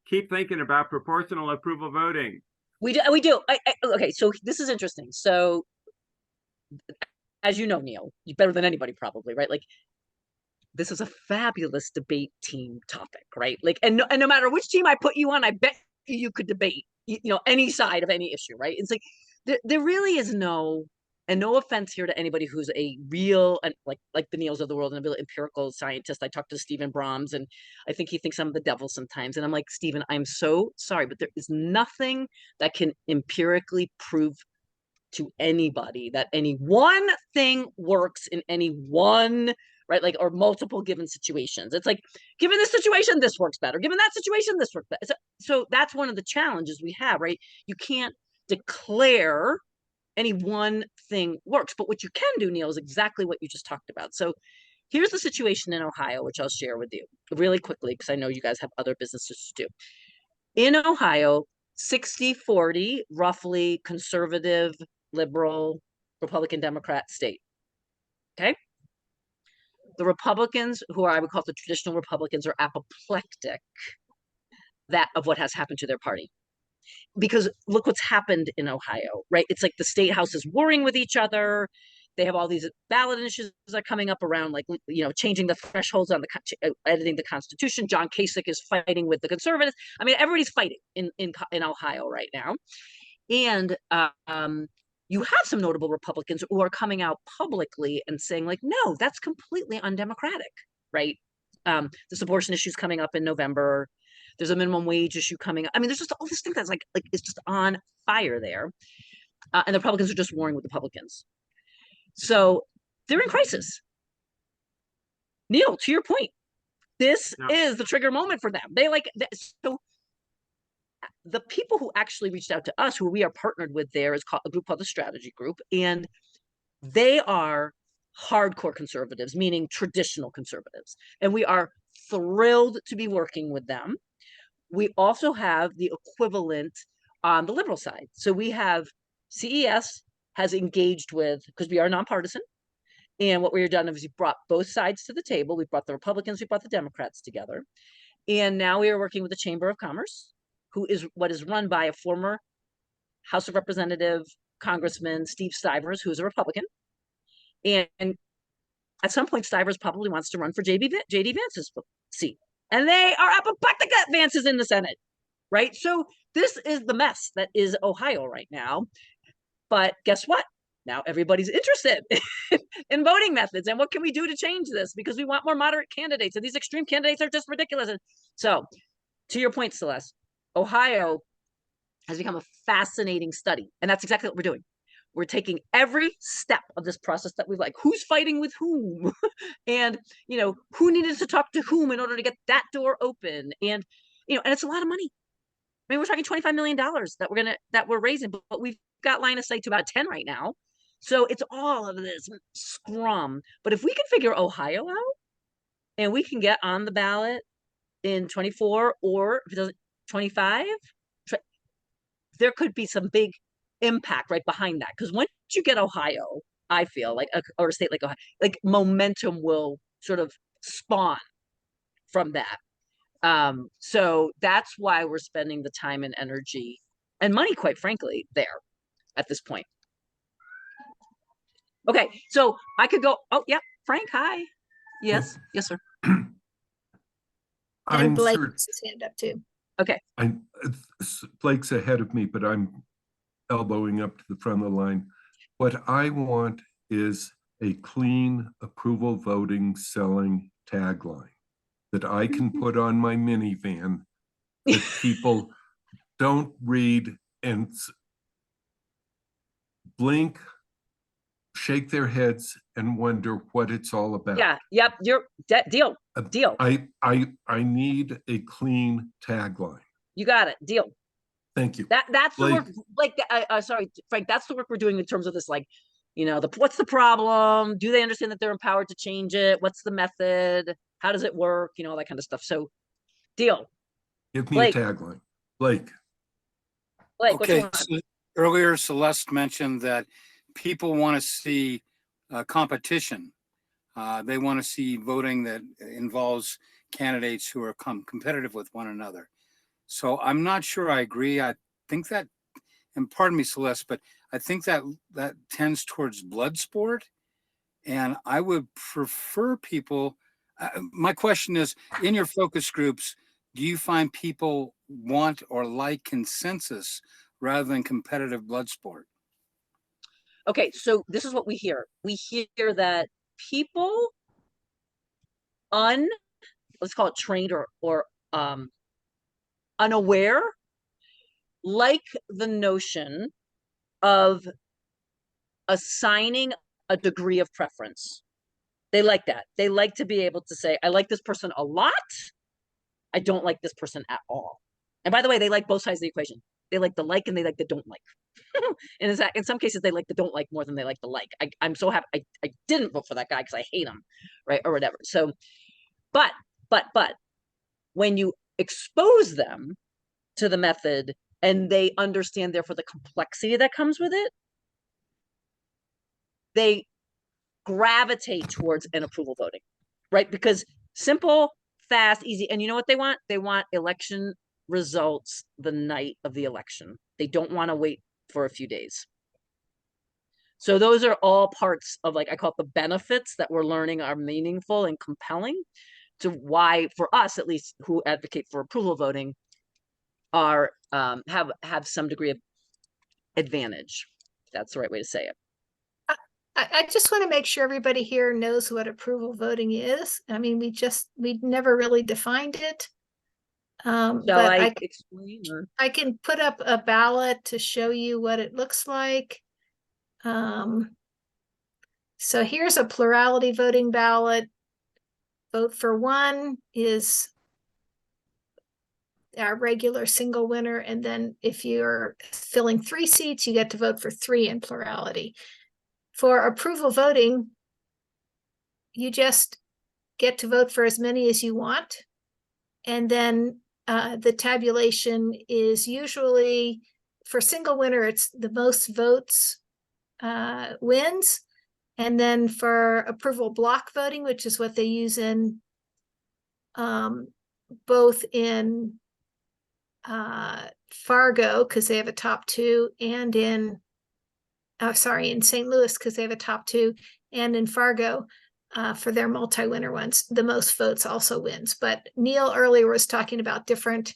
keep thinking about proportional approval voting. We do. Okay, so this is interesting. So, as you know, Neil, you better than anybody probably, right? Like, this is a fabulous debate team topic, right? Like, and no matter which team I put you on, I bet you could debate, any side of any issue, right? It's like there really is no offense here to anybody who's a real, and like the Neils of the world, and a real empirical scientist. I talked to Stephen Brahms, and I think he thinks I'm the devil sometimes. And I'm like, Stephen, I'm so sorry, but there is nothing that can empirically prove to anybody that any one thing works in any one, right, like, or multiple given situations. It's like, given this situation, this works better. Given that situation, this works better. So that's one of the challenges we have, right? You can't declare any one thing works, but what you can do, Neil, is exactly what you just talked about. So here's the situation in Ohio, which I'll share with you really quickly, because I know you guys have other businesses to do. In Ohio, 60-40, roughly conservative, liberal, Republican, Democrat state. Okay. The Republicans, who I would call the traditional Republicans, are apoplectic of what has happened to their party. Because look what's happened in Ohio, right? It's like the state house is warring with each other. They have all these ballot initiatives that are coming up around, like, changing the thresholds on editing the Constitution. John Kasich is fighting with the conservatives. I mean, everybody's fighting in Ohio right now. And you have some notable Republicans who are coming out publicly and saying, like, no, that's completely undemocratic, right? This abortion issue is coming up in November. There's a minimum wage issue coming up. I mean, there's just all this thing that's like it's just on fire there. And the Republicans are just warring with the Republicans. So they're in crisis. Neil, to your point, this is the trigger moment for them. So the people who actually reached out to us, who we are partnered with there, is a group called the Strategy Group. And they are hardcore conservatives, meaning traditional conservatives. And we are thrilled to be working with them. We also have the equivalent on the liberal side. So we have CES has engaged with, because we are nonpartisan, and what we've done is we brought both sides to the table. We brought the Republicans, we brought the Democrats together. And now we are working with the Chamber of Commerce, who is what is run by a former House of Representative Congressman Steve Stivers, who is a Republican. And at some point, Stivers probably wants to run for J.D. Vance's seat. And they are apoplectic that Vance is in the Senate, right? So this is the mess that is Ohio right now. But guess what? Now everybody's interested in voting methods. And what can we do to change this? Because we want more moderate candidates. And these extreme candidates are just ridiculous. And so, to your point, Celeste, Ohio has become a fascinating study. And that's exactly what we're doing. We're taking every step of this process that we've who's fighting with whom, and who needed to talk to whom in order to get that door open, and and it's a lot of money. I mean, we're talking $25 million that we're raising, but we've got line of sight to about 10 right now. So it's all of this scrum. But if we can figure Ohio out, and we can get on the ballot in 24, or if it doesn't, 25, there could be some big impact right behind that. Because once you get Ohio, I feel like, or a state like Ohio, like momentum will sort of spawn from that. So that's why we're spending the time and energy and money, quite frankly, there at this point. Okay, so I could go, oh, yeah, Frank, hi. Yes, yes, sir. And I'm Blake certain, has his hand up too. Okay. Blake's ahead of me, but I'm elbowing up to the front of the line. What I want is a clean approval voting selling tagline that I can put on my minivan that people don't read and blink, shake their heads and wonder what it's all about. Yeah, yep, deal. I need a clean tagline. You got it, deal. Thank you. That's the work, like, sorry, Frank, that's the work we're doing in terms of this, like, you know, what's the problem? Do they understand that they're empowered to change it? What's the method? How does it work? You know, all that kind of stuff. So, deal. Give me a tagline. Blake, Okay, so earlier Celeste mentioned that people want to see competition. They want to see voting that involves candidates who are competitive with one another. So I'm not sure I agree. I think that, and pardon me, Celeste, but I think that tends towards blood sport. And I would prefer people, my question is, in your focus groups, do you find people want or like consensus rather than competitive blood sport? Okay, so this is what we hear. We hear that people let's call it trained or unaware, like the notion of assigning a degree of preference. They like that. They like to be able to say, I like this person a lot. I don't like this person at all. And by the way, they like both sides of the equation. They like the like and they like the don't like. And in some cases, they like the don't like more than they like the like. I'm so happy I didn't vote for that guy because I hate him, right? Or whatever. So, but when you expose them to the method and they understand therefore the complexity that comes with it, they gravitate towards an approval voting, right? Because simple, fast, easy. And you know what they want? They want election results the night of the election. They don't want to wait for a few days. So those are all parts of, like, I call it the benefits that we're learning are meaningful and compelling to why, for us at least, who advocate for approval voting, are have some degree of advantage. That's the right way to say it. I just want to make sure everybody here knows what approval voting is. I mean, we never really defined it. Shall But I explain? Or? I can put up a ballot to show you what it looks like. So here's a plurality voting ballot. Vote for one is our regular single winner. And then if you're filling 3 seats, you get to vote for 3 in plurality. For approval voting, you just get to vote for as many as you want. And then the tabulation is usually, for single winner, it's the most votes wins. And then for approval block voting, which is what they use in both in Fargo, because they have a top 2, and in St. Louis, because they have a top 2, and in Fargo for their multi-winner ones, the most votes also wins. But Neil earlier was talking about different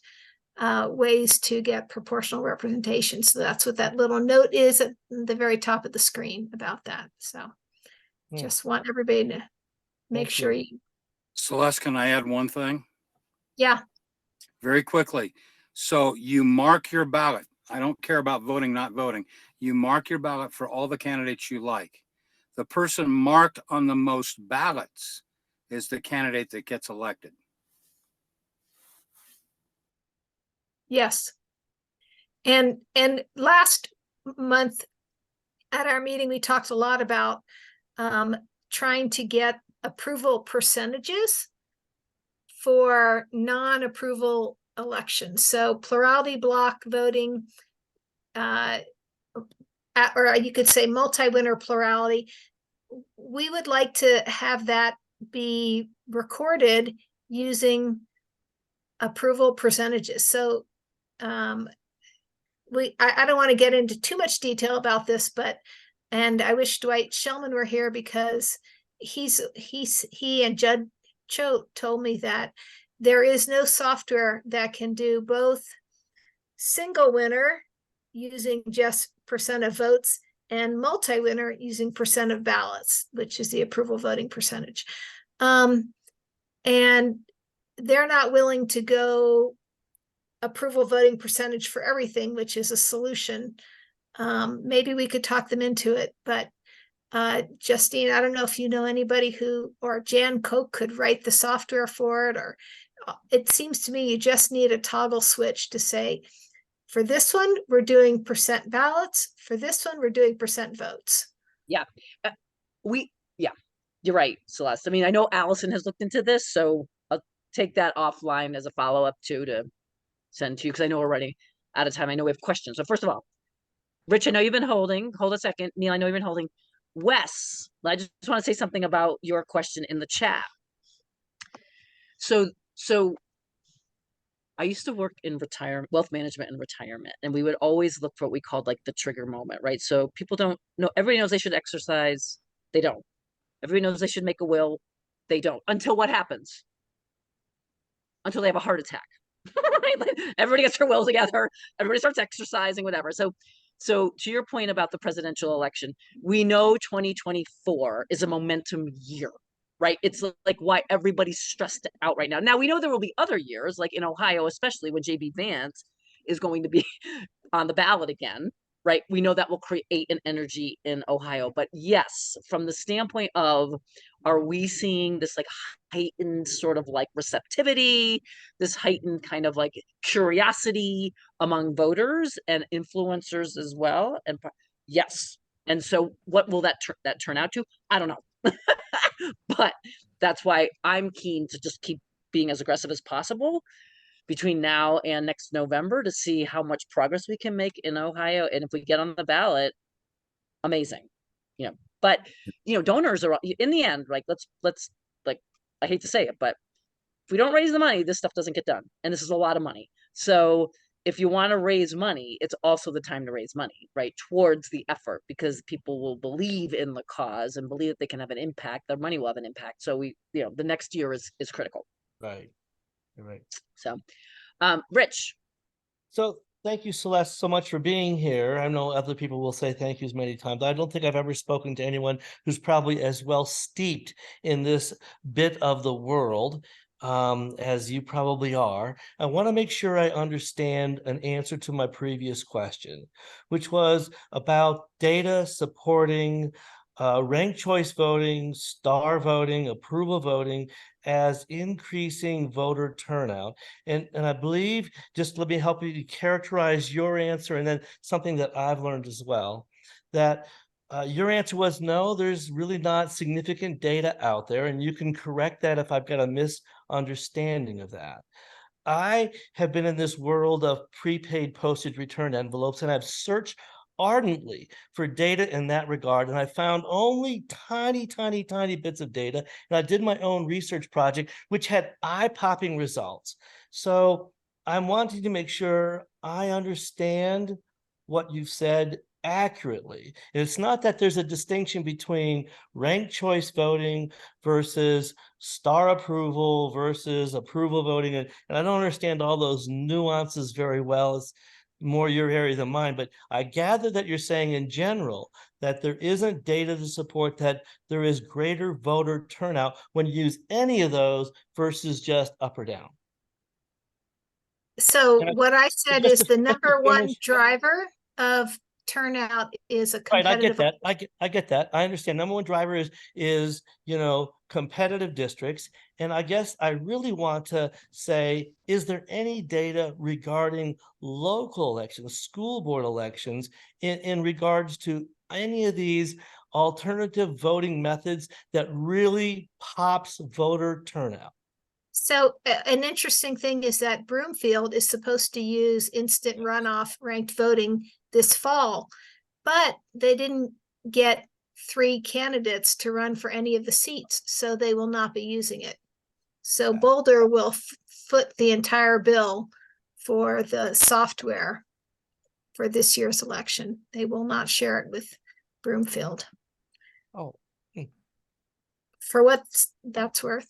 ways to get proportional representation. So that's what that little note is at the very top of the screen about that. So just want everybody to make sure you. Celeste, can I add one thing? Yeah. Very quickly. So you mark your ballot. I don't care about voting, not voting. You mark your ballot for all the candidates you like. The person marked on the most ballots is the candidate that gets elected. Yes. And last month at our meeting, we talked a lot about trying to get approval percentages for non-approval elections. So plurality block voting or you could say multi-winner plurality. We would like to have that be recorded using approval percentages. So I don't want to get into too much detail about this, and I wish Dwight Shellman were here, because he and Judd Cho told me that there is no software that can do both single winner using just percent of votes and multi-winner using percent of ballots, which is the approval voting percentage. And they're not willing to go approval voting percentage for everything, which is a solution. Maybe we could talk them into it, but Justine, I don't know if you know anybody or Jan Koch could write the software for it, or it seems to me you just need a toggle switch to say, for this one, we're doing percent ballots. For this one, we're doing percent votes. Yeah, you're right, Celeste. I mean, I know Allison has looked into this, so I'll take that offline as a follow-up too, to send to you, because I know we're running out of time. I know we have questions. So first of all, Rich, I know you've been holding. Hold a second. Neil, I know you've been holding. Wes, I just want to say something about your question in the chat. So I used to work in wealth management and retirement, and we would always look for what we called like the trigger moment, right? So people don't know, everybody knows they should exercise. They don't. Everybody knows they should make a will. They don't. Until what happens? Until they have a heart attack. Right? Like, everybody gets their will together. Everybody starts exercising, whatever. So to your point about the presidential election, we know 2024 is a momentum year, right? It's like why everybody's stressed out right now. Now, we know there will be other years, like in Ohio, especially when JB Vance is going to be on the ballot again, right? We know that will create an energy in Ohio. But yes, from the standpoint of, are we seeing this like heightened sort of like receptivity, this heightened kind of like curiosity among voters and influencers as well? And yes. And so what will that turn out to? I don't know. But that's why I'm keen to just keep being as aggressive as possible between now and next November to see how much progress we can make in Ohio. And if we get on the ballot, amazing. But donors are, in the end, like, let's like, I hate to say it, but if we don't raise the money, this stuff doesn't get done. And this is a lot of money. So if you want to raise money, it's also the time to raise money, right, towards the effort, because people will believe in the cause and believe that they can have an impact. Their money will have an impact. So the next year is critical. Right. You're right. So, Rich. So thank you, Celeste, so much for being here. I know other people will say thank yous many times. I don't think I've ever spoken to anyone who's probably as well steeped in this bit of the world as you probably are. I want to make sure I understand an answer to my previous question, which was about data supporting ranked choice voting, star voting, approval voting as increasing voter turnout. And I believe, just let me help you characterize your answer, and then something that I've learned as well, that your answer was no, there's really not significant data out there, and you can correct that if I've got a misunderstanding of that. I have been in this world of prepaid postage return envelopes, and I've searched ardently for data in that regard, and I found only tiny bits of data, and I did my own research project, which had eye-popping results. So I'm wanting to make sure I understand what you've said accurately. And it's not that there's a distinction between ranked choice voting versus star approval versus approval voting, and I don't understand all those nuances very well. It's more your area than mine, but I gather that you're saying in general that there isn't data to support that there is greater voter turnout when you use any of those versus just up or down. So what I said is the number one driver of turnout is a competitive. Right, I get that. I understand. Number one driver is competitive districts. And I guess I really want to say, is there any data regarding local elections, school board elections, in regards to any of these alternative voting methods that really pops voter turnout? So an interesting thing is that Broomfield is supposed to use instant runoff ranked voting this fall. but they didn't get 3 candidates to run for any of the seats, so they will not be using it. So Boulder will foot the entire bill for the software for this year's election. They will not share it with Broomfield. Oh. For what that's worth.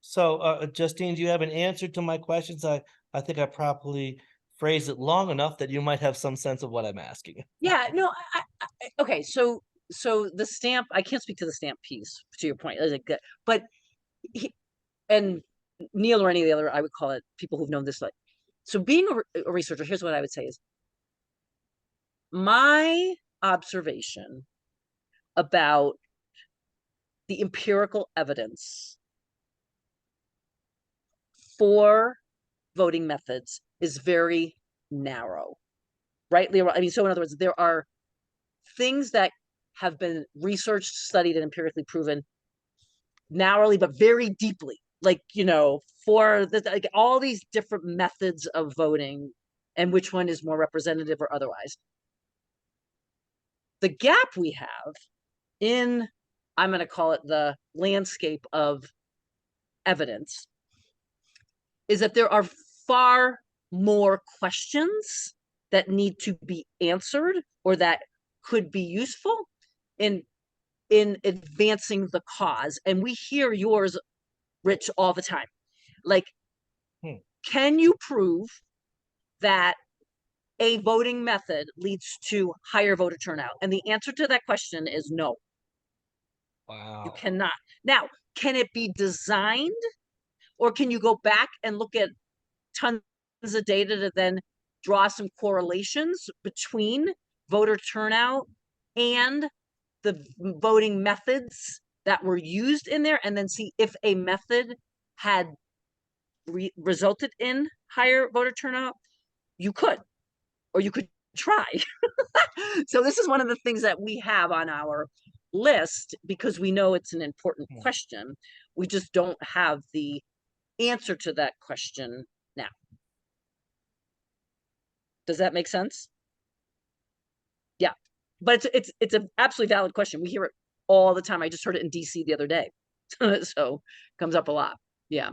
So, Justine, do you have an answer to my questions? I think I properly phrased it long enough that you might have some sense of what I'm asking. Yeah, no, okay, so the stamp, I can't speak to the stamp piece, to your point, but and Neil or any of the other, I would call it people who've known this, like, so being a researcher, here's what I would say is my observation about the empirical evidence for voting methods is very narrow, right, Leroy? I mean, so in other words, there are things that have been researched, studied, and empirically proven narrowly, but very deeply. Like, for like all these different methods of voting and which one is more representative or otherwise. The gap we have in, I'm going to call it the landscape of evidence, is that there are far more questions that need to be answered or that could be useful in advancing the cause. And we hear yours, Rich, all the time. Like, can you prove that a voting method leads to higher voter turnout? And the answer to that question is no. Wow. You cannot. Now, can it be designed? Or can you go back and look at tons of data to then draw some correlations between voter turnout and the voting methods that were used in there, and then see if a method had resulted in higher voter turnout? You could, or you could try. So this is one of the things that we have on our list because we know it's an important question. We just don't have the answer to that question now. Does that make sense? Yeah, but it's an absolutely valid question. We hear it all the time. I just heard it in DC the other day. So it comes up a lot. Yeah.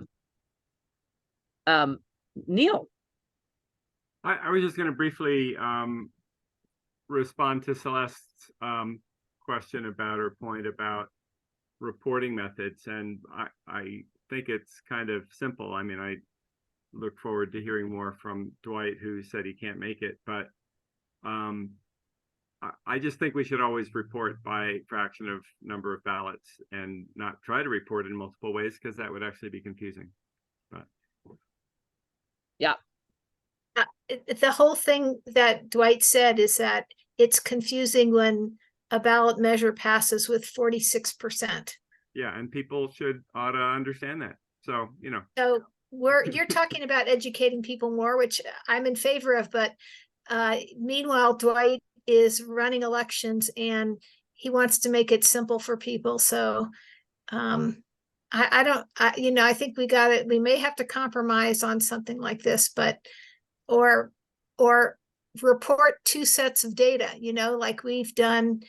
Neil. I was just going to briefly respond to Celeste's question about her point about reporting methods. And I think it's kind of simple. I mean, I look forward to hearing more from Dwight, who said he can't make it. But I just think we should always report by fraction of number of ballots and not try to report in multiple ways, because that would actually be confusing. But yeah. The whole thing that Dwight said is that it's confusing when a ballot measure passes with 46%. Yeah, and people ought to understand that. So, So you're talking about educating people more, which I'm in favor of, but meanwhile, Dwight is running elections and he wants to make it simple for people. So I think we may have to compromise on something like this, but or report 2 sets of data, like we've done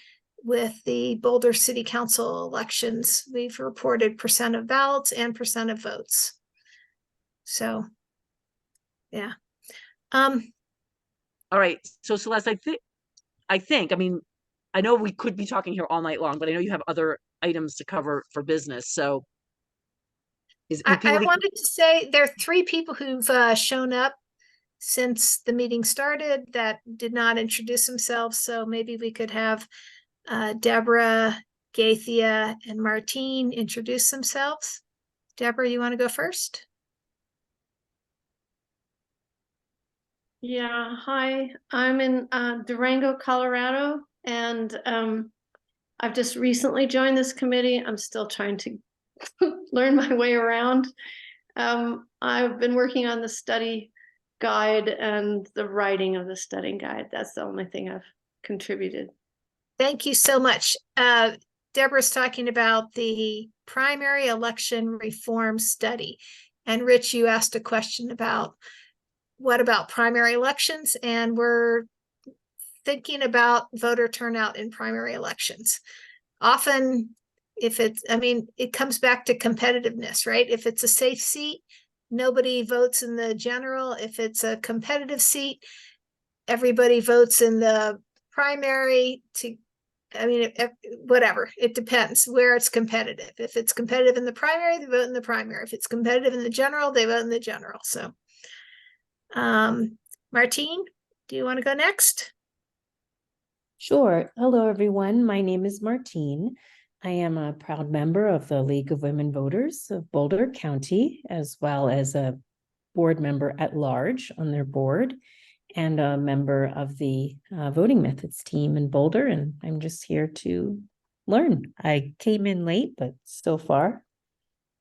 with the Boulder City Council elections. We've reported percent of ballots and percent of votes. So, yeah. All right. So Celeste, I think, I mean, I know we could be talking here all night long, but I know you have other items to cover for business. So I wanted to say there are 3 people who've shown up since the meeting started that did not introduce themselves. So maybe we could have Deborah, Gaithia, and Martine introduce themselves. Deborah, you want to go first? Yeah, hi, I'm in Durango, Colorado, and I've just recently joined this committee. I'm still trying to learn my way around. I've been working on the study guide and the writing of the study guide. That's the only thing I've contributed. Thank you so much. Deborah's talking about the primary election reform study. And Rich, you asked a question about what about primary elections? And we're thinking about voter turnout in primary elections. Often, if it's, I mean, it comes back to competitiveness, right? If it's a safe seat, nobody votes in the general. If it's a competitive seat, everybody votes in the primary to, I mean, whatever, it depends where it's competitive. If it's competitive in the primary, they vote in the primary. If it's competitive in the general, they vote in the general. So, Martine, do you want to go next? Sure. Hello, everyone. My name is Martine. I am a proud member of the League of Women Voters of Boulder County, as well as a board member at large on their board, and a member of the voting methods team in Boulder. And I'm just here to learn. I came in late, but so far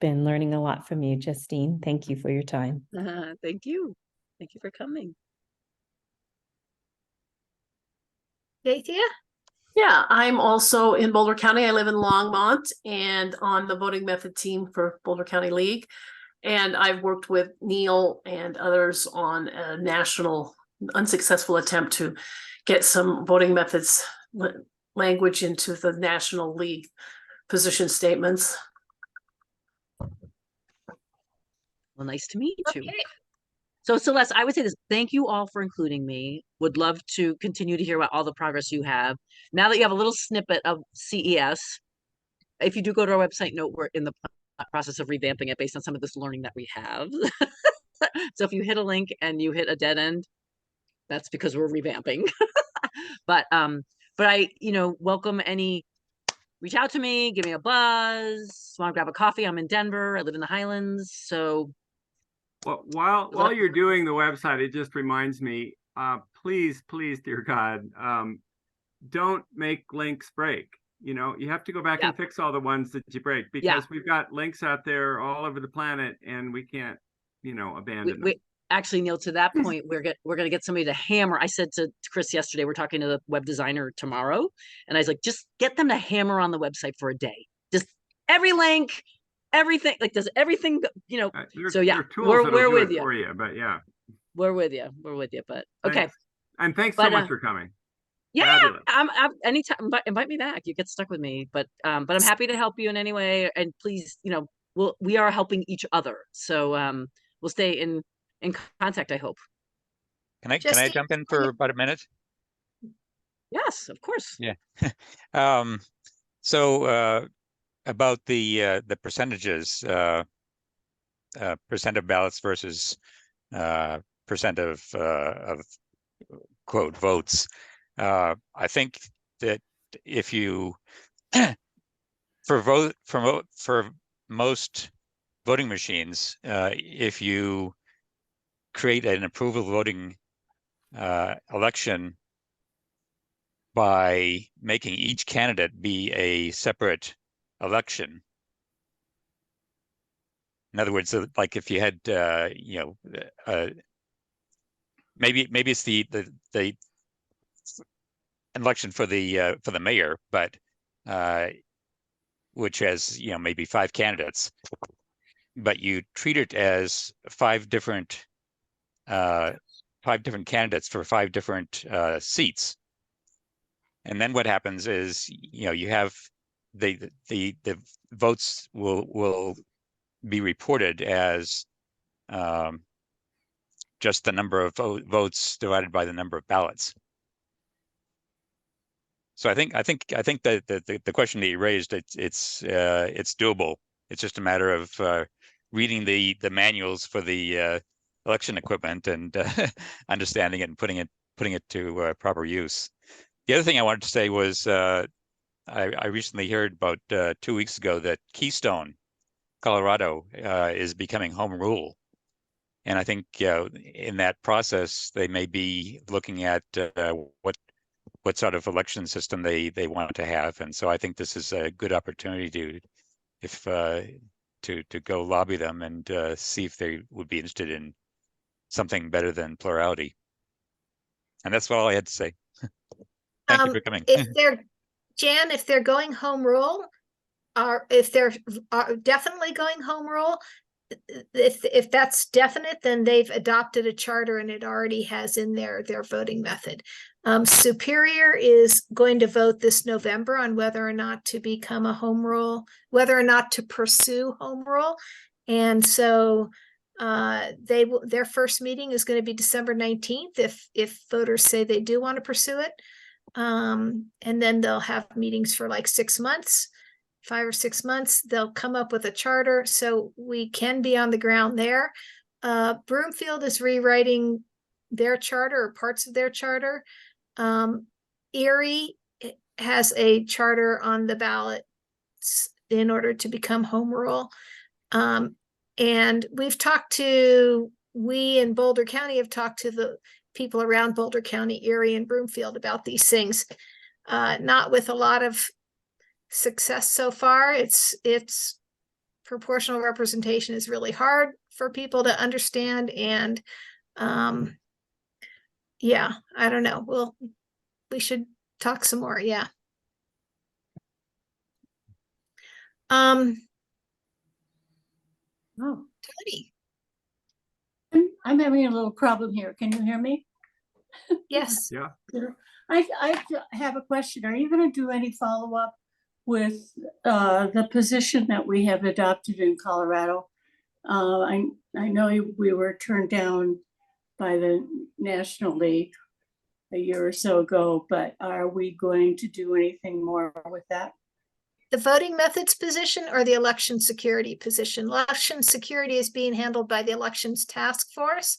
been learning a lot from you, Justine. Thank you for your time. Thank you. Thank you for coming. Jathia? Yeah, I'm also in Boulder County. I live in Longmont and on the voting method team for Boulder County League. And I've worked with Neil and others on a national unsuccessful attempt to get some voting methods language into the National League position statements. Well, nice to meet you. So Celeste, I would say this, thank you all for including me. Would love to continue to hear about all the progress you have. Now that you have a little snippet of CES, if you do go to our website, note we're in the process of revamping it based on some of this learning that we have. So if you hit a link and you hit a dead end, that's because we're revamping. But I, welcome any, reach out to me, give me a buzz, want to grab a coffee. I'm in Denver. I live in the Highlands. So well, while you're doing the website, it just reminds me, please, dear God, don't make links break. You have to go back and fix all the ones that you break, because we've got links out there all over the planet and we can't, abandon them. Actually, Neil, to that point, we're going to get somebody to hammer. I said to Chris yesterday, we're talking to the web designer tomorrow. And I was like, just get them to hammer on the website for a day. Just every link, everything, like does everything, so yeah, we're with you. For you, but yeah, we're with you, but okay. Thanks. And thanks so much for coming. Yeah, Fabulous. I'm anytime, invite me back. You get stuck with me, but I'm happy to help you in any way. And please, we are helping each other. So we'll stay in contact, I hope. Can I jump in for about a minute? Yes, of course. Yeah. So about the percentages, percent of ballots versus percent of quote votes. I think that if you for most voting machines, if you create an approval voting election by making each candidate be a separate election. In other words, like if you had, maybe it's the election for the mayor, but which has maybe 5 candidates, but you treat it as 5 different candidates for 5 different seats. And then what happens is, you have the votes will be reported as just the number of votes divided by the number of ballots. So I think that the question that you raised, it's doable. It's just a matter of reading the manuals for the election equipment and understanding it and putting it to proper use. The other thing I wanted to say was I recently heard about 2 weeks ago that Keystone, Colorado, is becoming home rule. And I think in that process, they may be looking at what sort of election system they want to have. And so I think this is a good opportunity to go lobby them and see if they would be interested in something better than plurality. And that's all I had to say. Thank you for coming. If they're going home rule, or if they're definitely going home rule, if that's definite, then they've adopted a charter and it already has in there their voting method. Superior is going to vote this November on whether or not to become a home rule, whether or not to pursue home rule. And so their first meeting is going to be December 19th if voters say they do want to pursue it. And then they'll have meetings for like 6 months. 5 or 6 months, they'll come up with a charter, so we can be on the ground there. Broomfield is rewriting their charter or parts of their charter. Erie has a charter on the ballot in order to become home rule. And we in Boulder County have talked to the people around Boulder County, Erie and Broomfield about these things, not with a lot of success so far. It's proportional representation is really hard for people to understand, and yeah, I don't know. We should talk some more. Yeah. Oh, Tony. I'm having a little problem here. Can you hear me? Yes. Yeah. I have a question. Are you going to do any follow-up with the position that we have adopted in Colorado? I know we were turned down by the National League a year or so ago, but are we going to do anything more with that? The voting methods position or the election security position? Election security is being handled by the elections task force.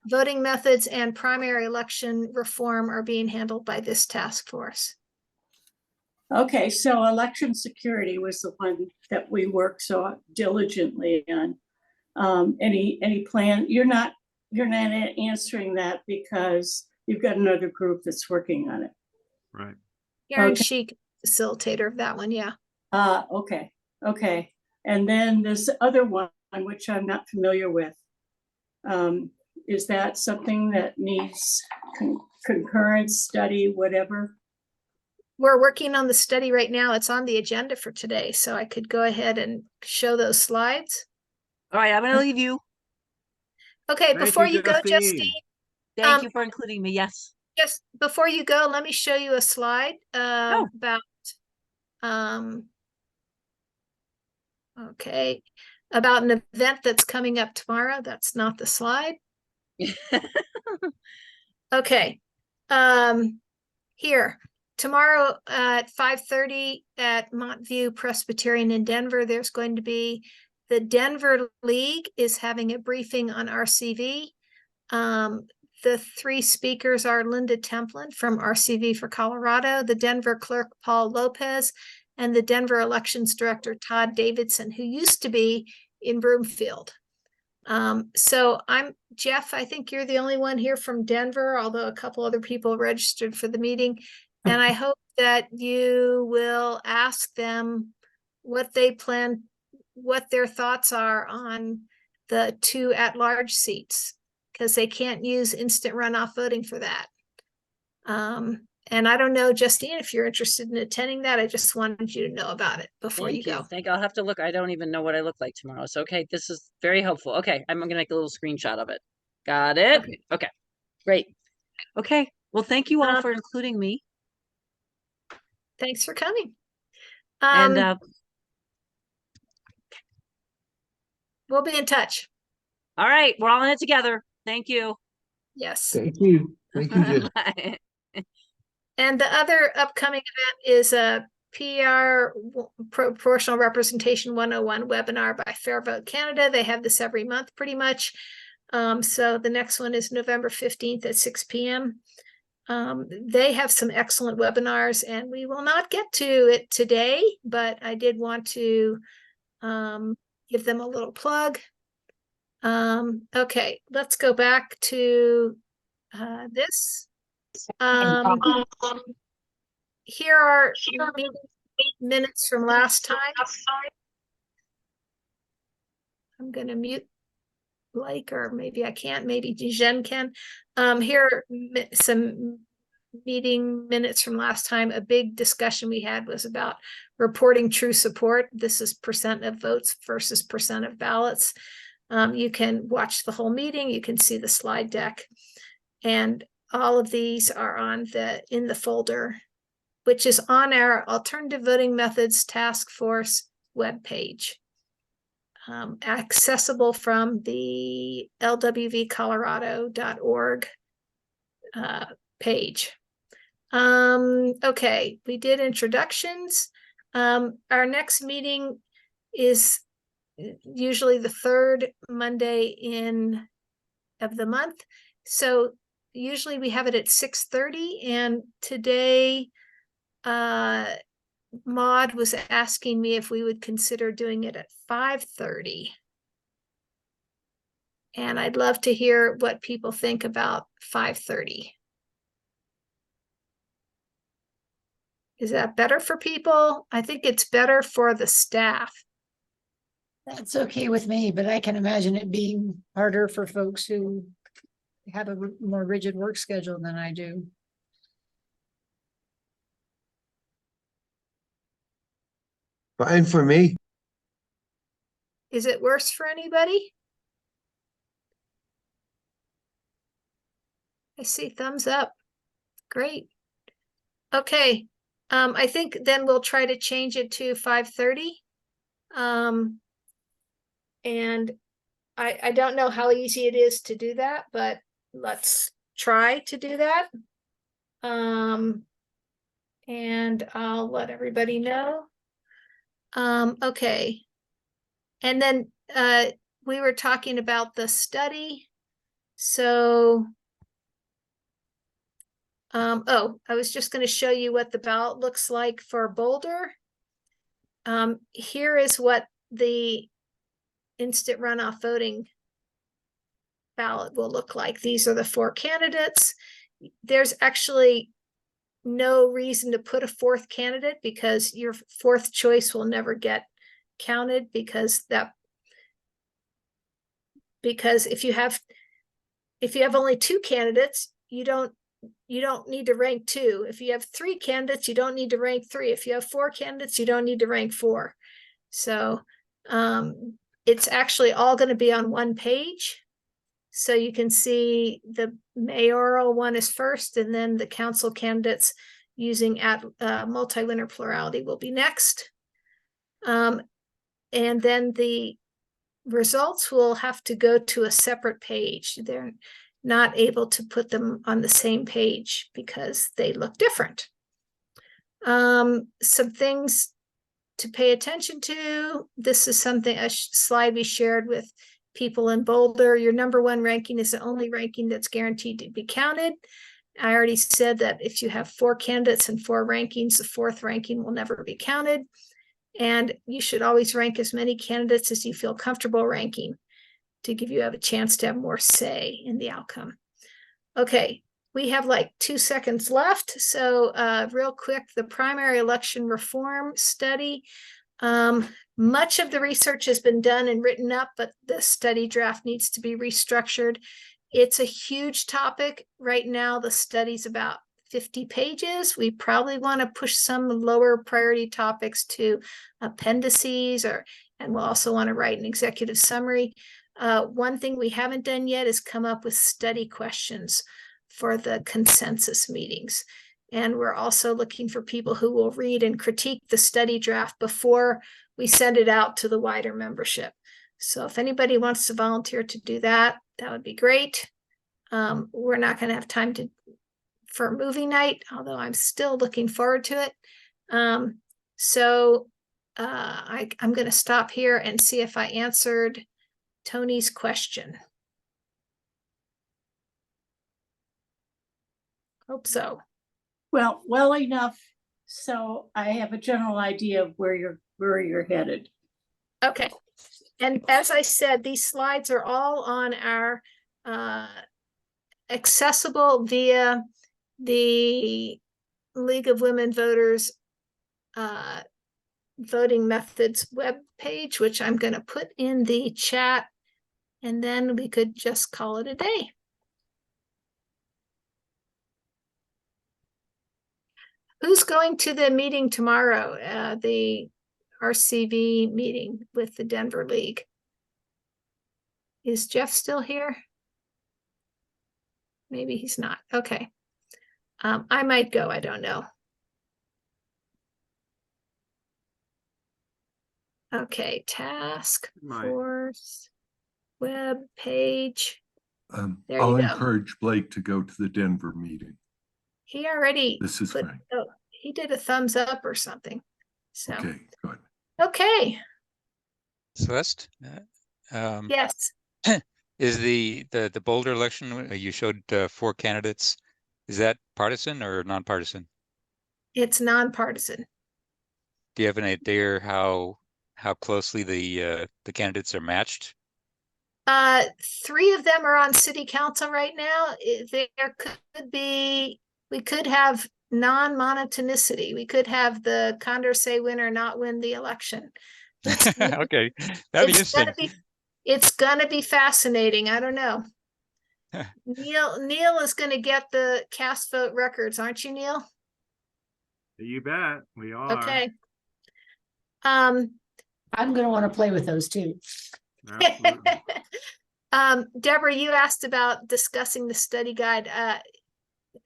Voting methods and primary election reform are being handled by this task force. Okay, so election security was the one that we worked so diligently on. Any plan? You're not answering that because you've got another group that's working on it. Right. Karen Okay. Sheik, facilitator of that one. Yeah. Okay. And then this other one, which I'm not familiar with, is that something that needs concurrent study, whatever? We're working on the study right now. It's on the agenda for today, so I could go ahead and show those slides. All right, I'm gonna leave you. Okay, Thank before you, you go, Justine. Justine, Thank you for including me. Yes. just before you go, let me show you a slide about okay, about an event that's coming up tomorrow. That's not the slide. Okay. Here. Tomorrow at 5:30 at Montview Presbyterian in Denver, there's going to be the Denver League is having a briefing on RCV. The 3 speakers are Linda Templin from RCV for Colorado, the Denver clerk Paul Lopez, and the Denver elections director Todd Davidson, who used to be in Broomfield. So Jeff, I think you're the only one here from Denver, although a couple other people registered for the meeting. And I hope that you will ask them what they plan, what their thoughts are on the 2 at-large seats, because they can't use instant runoff voting for that. And I don't know, Justine, if you're interested in attending that. I just wanted you to know about it before you go. I'll have to look. I don't even know what I look like tomorrow. So, okay, this is very helpful. Okay, I'm gonna make a little screenshot of it. Got it? Okay, great. Okay, well, thank you all for including me. Thanks for coming. And we'll be in touch. all right, we're all in it together. Thank you. Yes. Thank you. Thank you, Jen. Bye. And the other upcoming event is a PR Proportional Representation 101 webinar by Fair Vote Canada. They have this every month pretty much. So the next one is November 15th at 6 p.m. They have some excellent webinars, and we will not get to it today, but I did want to give them a little plug. Okay, let's go back to this. Here are minutes from last time. I'm going to mute Blake, or maybe I can't, maybe Jen can. Here are some meeting minutes from last time. A big discussion we had was about reporting true support. This is % of votes versus % of ballots. You can watch the whole meeting, you can see the slide deck, and all of these are in the folder, which is on our Alternative Voting Methods Task Force webpage, accessible from the lwvcolorado.org page. Okay, we did introductions. Our next meeting is usually the third Monday of the month. So usually we have it at 6:30, and today Maud was asking me if we would consider doing it at 5:30. And I'd love to hear what people think about 5:30. Is that better for people? I think it's better for the staff. That's okay with me, but I can imagine it being harder for folks who have a more rigid work schedule than I do. Fine for me. Is it worse for anybody? I see thumbs up. Great. Okay. I think then we'll try to change it to 5:30. And I don't know how easy it is to do that, but let's try to do that. And I'll let everybody know. Okay. And then we were talking about the study. So oh, I was just going to show you what the ballot looks like for Boulder. Here is what the instant runoff voting ballot will look like. These are the 4 candidates. There's actually no reason to put a 4th candidate because your 4th choice will never get counted because if you have only 2 candidates, you don't need to rank 2. If you have 3 candidates, you don't need to rank 3. If you have 4 candidates, you don't need to rank 4. So it's actually all going to be on one page. So you can see the mayoral one is first, and then the council candidates using multi-winner plurality will be next. And then the results will have to go to a separate page. They're not able to put them on the same page because they look different. Some things to pay attention to. This is a slide we shared with people in Boulder. Your number 1 ranking is the only ranking that's guaranteed to be counted. I already said that if you have 4 candidates and 4 rankings, the 4th ranking will never be counted. And you should always rank as many candidates as you feel comfortable ranking to give you a chance to have more say in the outcome. Okay, we have like 2 seconds left. So real quick, the primary election reform study. Much of the research has been done and written up, but the study draft needs to be restructured. It's a huge topic. Right now, the study's about 50 pages. We probably want to push some lower priority topics to appendices, and we'll also want to write an executive summary. One thing we haven't done yet is come up with study questions for the consensus meetings. And we're also looking for people who will read and critique the study draft before we send it out to the wider membership. So if anybody wants to volunteer to do that, that would be great. We're not going to have time for movie night, although I'm still looking forward to it. I'm going to stop here and see if I answered Tony's question. Hope so. Well enough. So I have a general idea of where you're headed. Okay. And as I said, these slides are all on our accessible via the League of Women Voters voting methods webpage, which I'm going to put in the chat, and then we could just call it a day. Who's going to the meeting tomorrow, the RCV meeting with the Denver League? Is Jeff still here? Maybe he's not. Okay. I might go, I don't know. Okay, task force, web page. There I'll you go. encourage Blake to go to the Denver meeting. He already This is put, Frank. oh, he did a thumbs up or something. So, Okay, good. okay, Celeste? yes, Is the Boulder election, you showed 4 candidates. Is that partisan or nonpartisan? it's nonpartisan. Do you have an idea how closely the candidates are matched? 3 of them are on city council right now. There could be, we could have non-monotonicity. We could have the Condorcet winner not win the election. Okay, that'd be interesting. It's gonna be fascinating. I don't know. Neil is gonna get the cast vote records, aren't you, Neil? You bet, we are. Okay. I'm gonna want to play with those too. Absolutely. Deborah, you asked about discussing the study guide.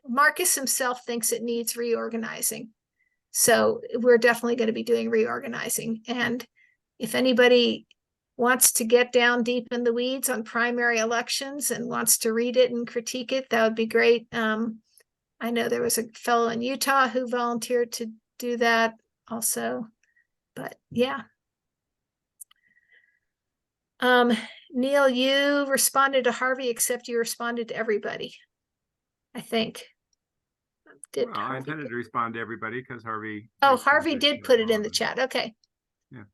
Marcus himself thinks it needs reorganizing. So we're definitely going to be doing reorganizing. And if anybody wants to get down deep in the weeds on primary elections and wants to read it and critique it, that would be great. I know there was a fellow in Utah who volunteered to do that also, but yeah. Neil, you responded to Harvey, except you responded to everybody, I think. Did Well, I intended to respond to everybody because Harvey. Oh, Harvey did put it in the chat. Okay. Yeah.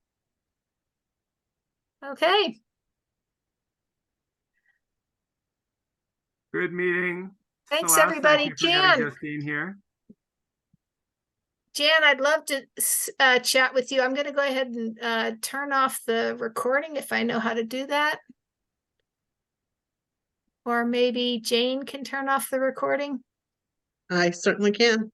Okay. Good meeting. Thanks, Celeste, everybody. thank you for getting Jan. Justine here. Jan, I'd love to chat with you. I'm going to go ahead and turn off the recording if I know how to do that. Or maybe Jane can turn off the recording. I certainly can.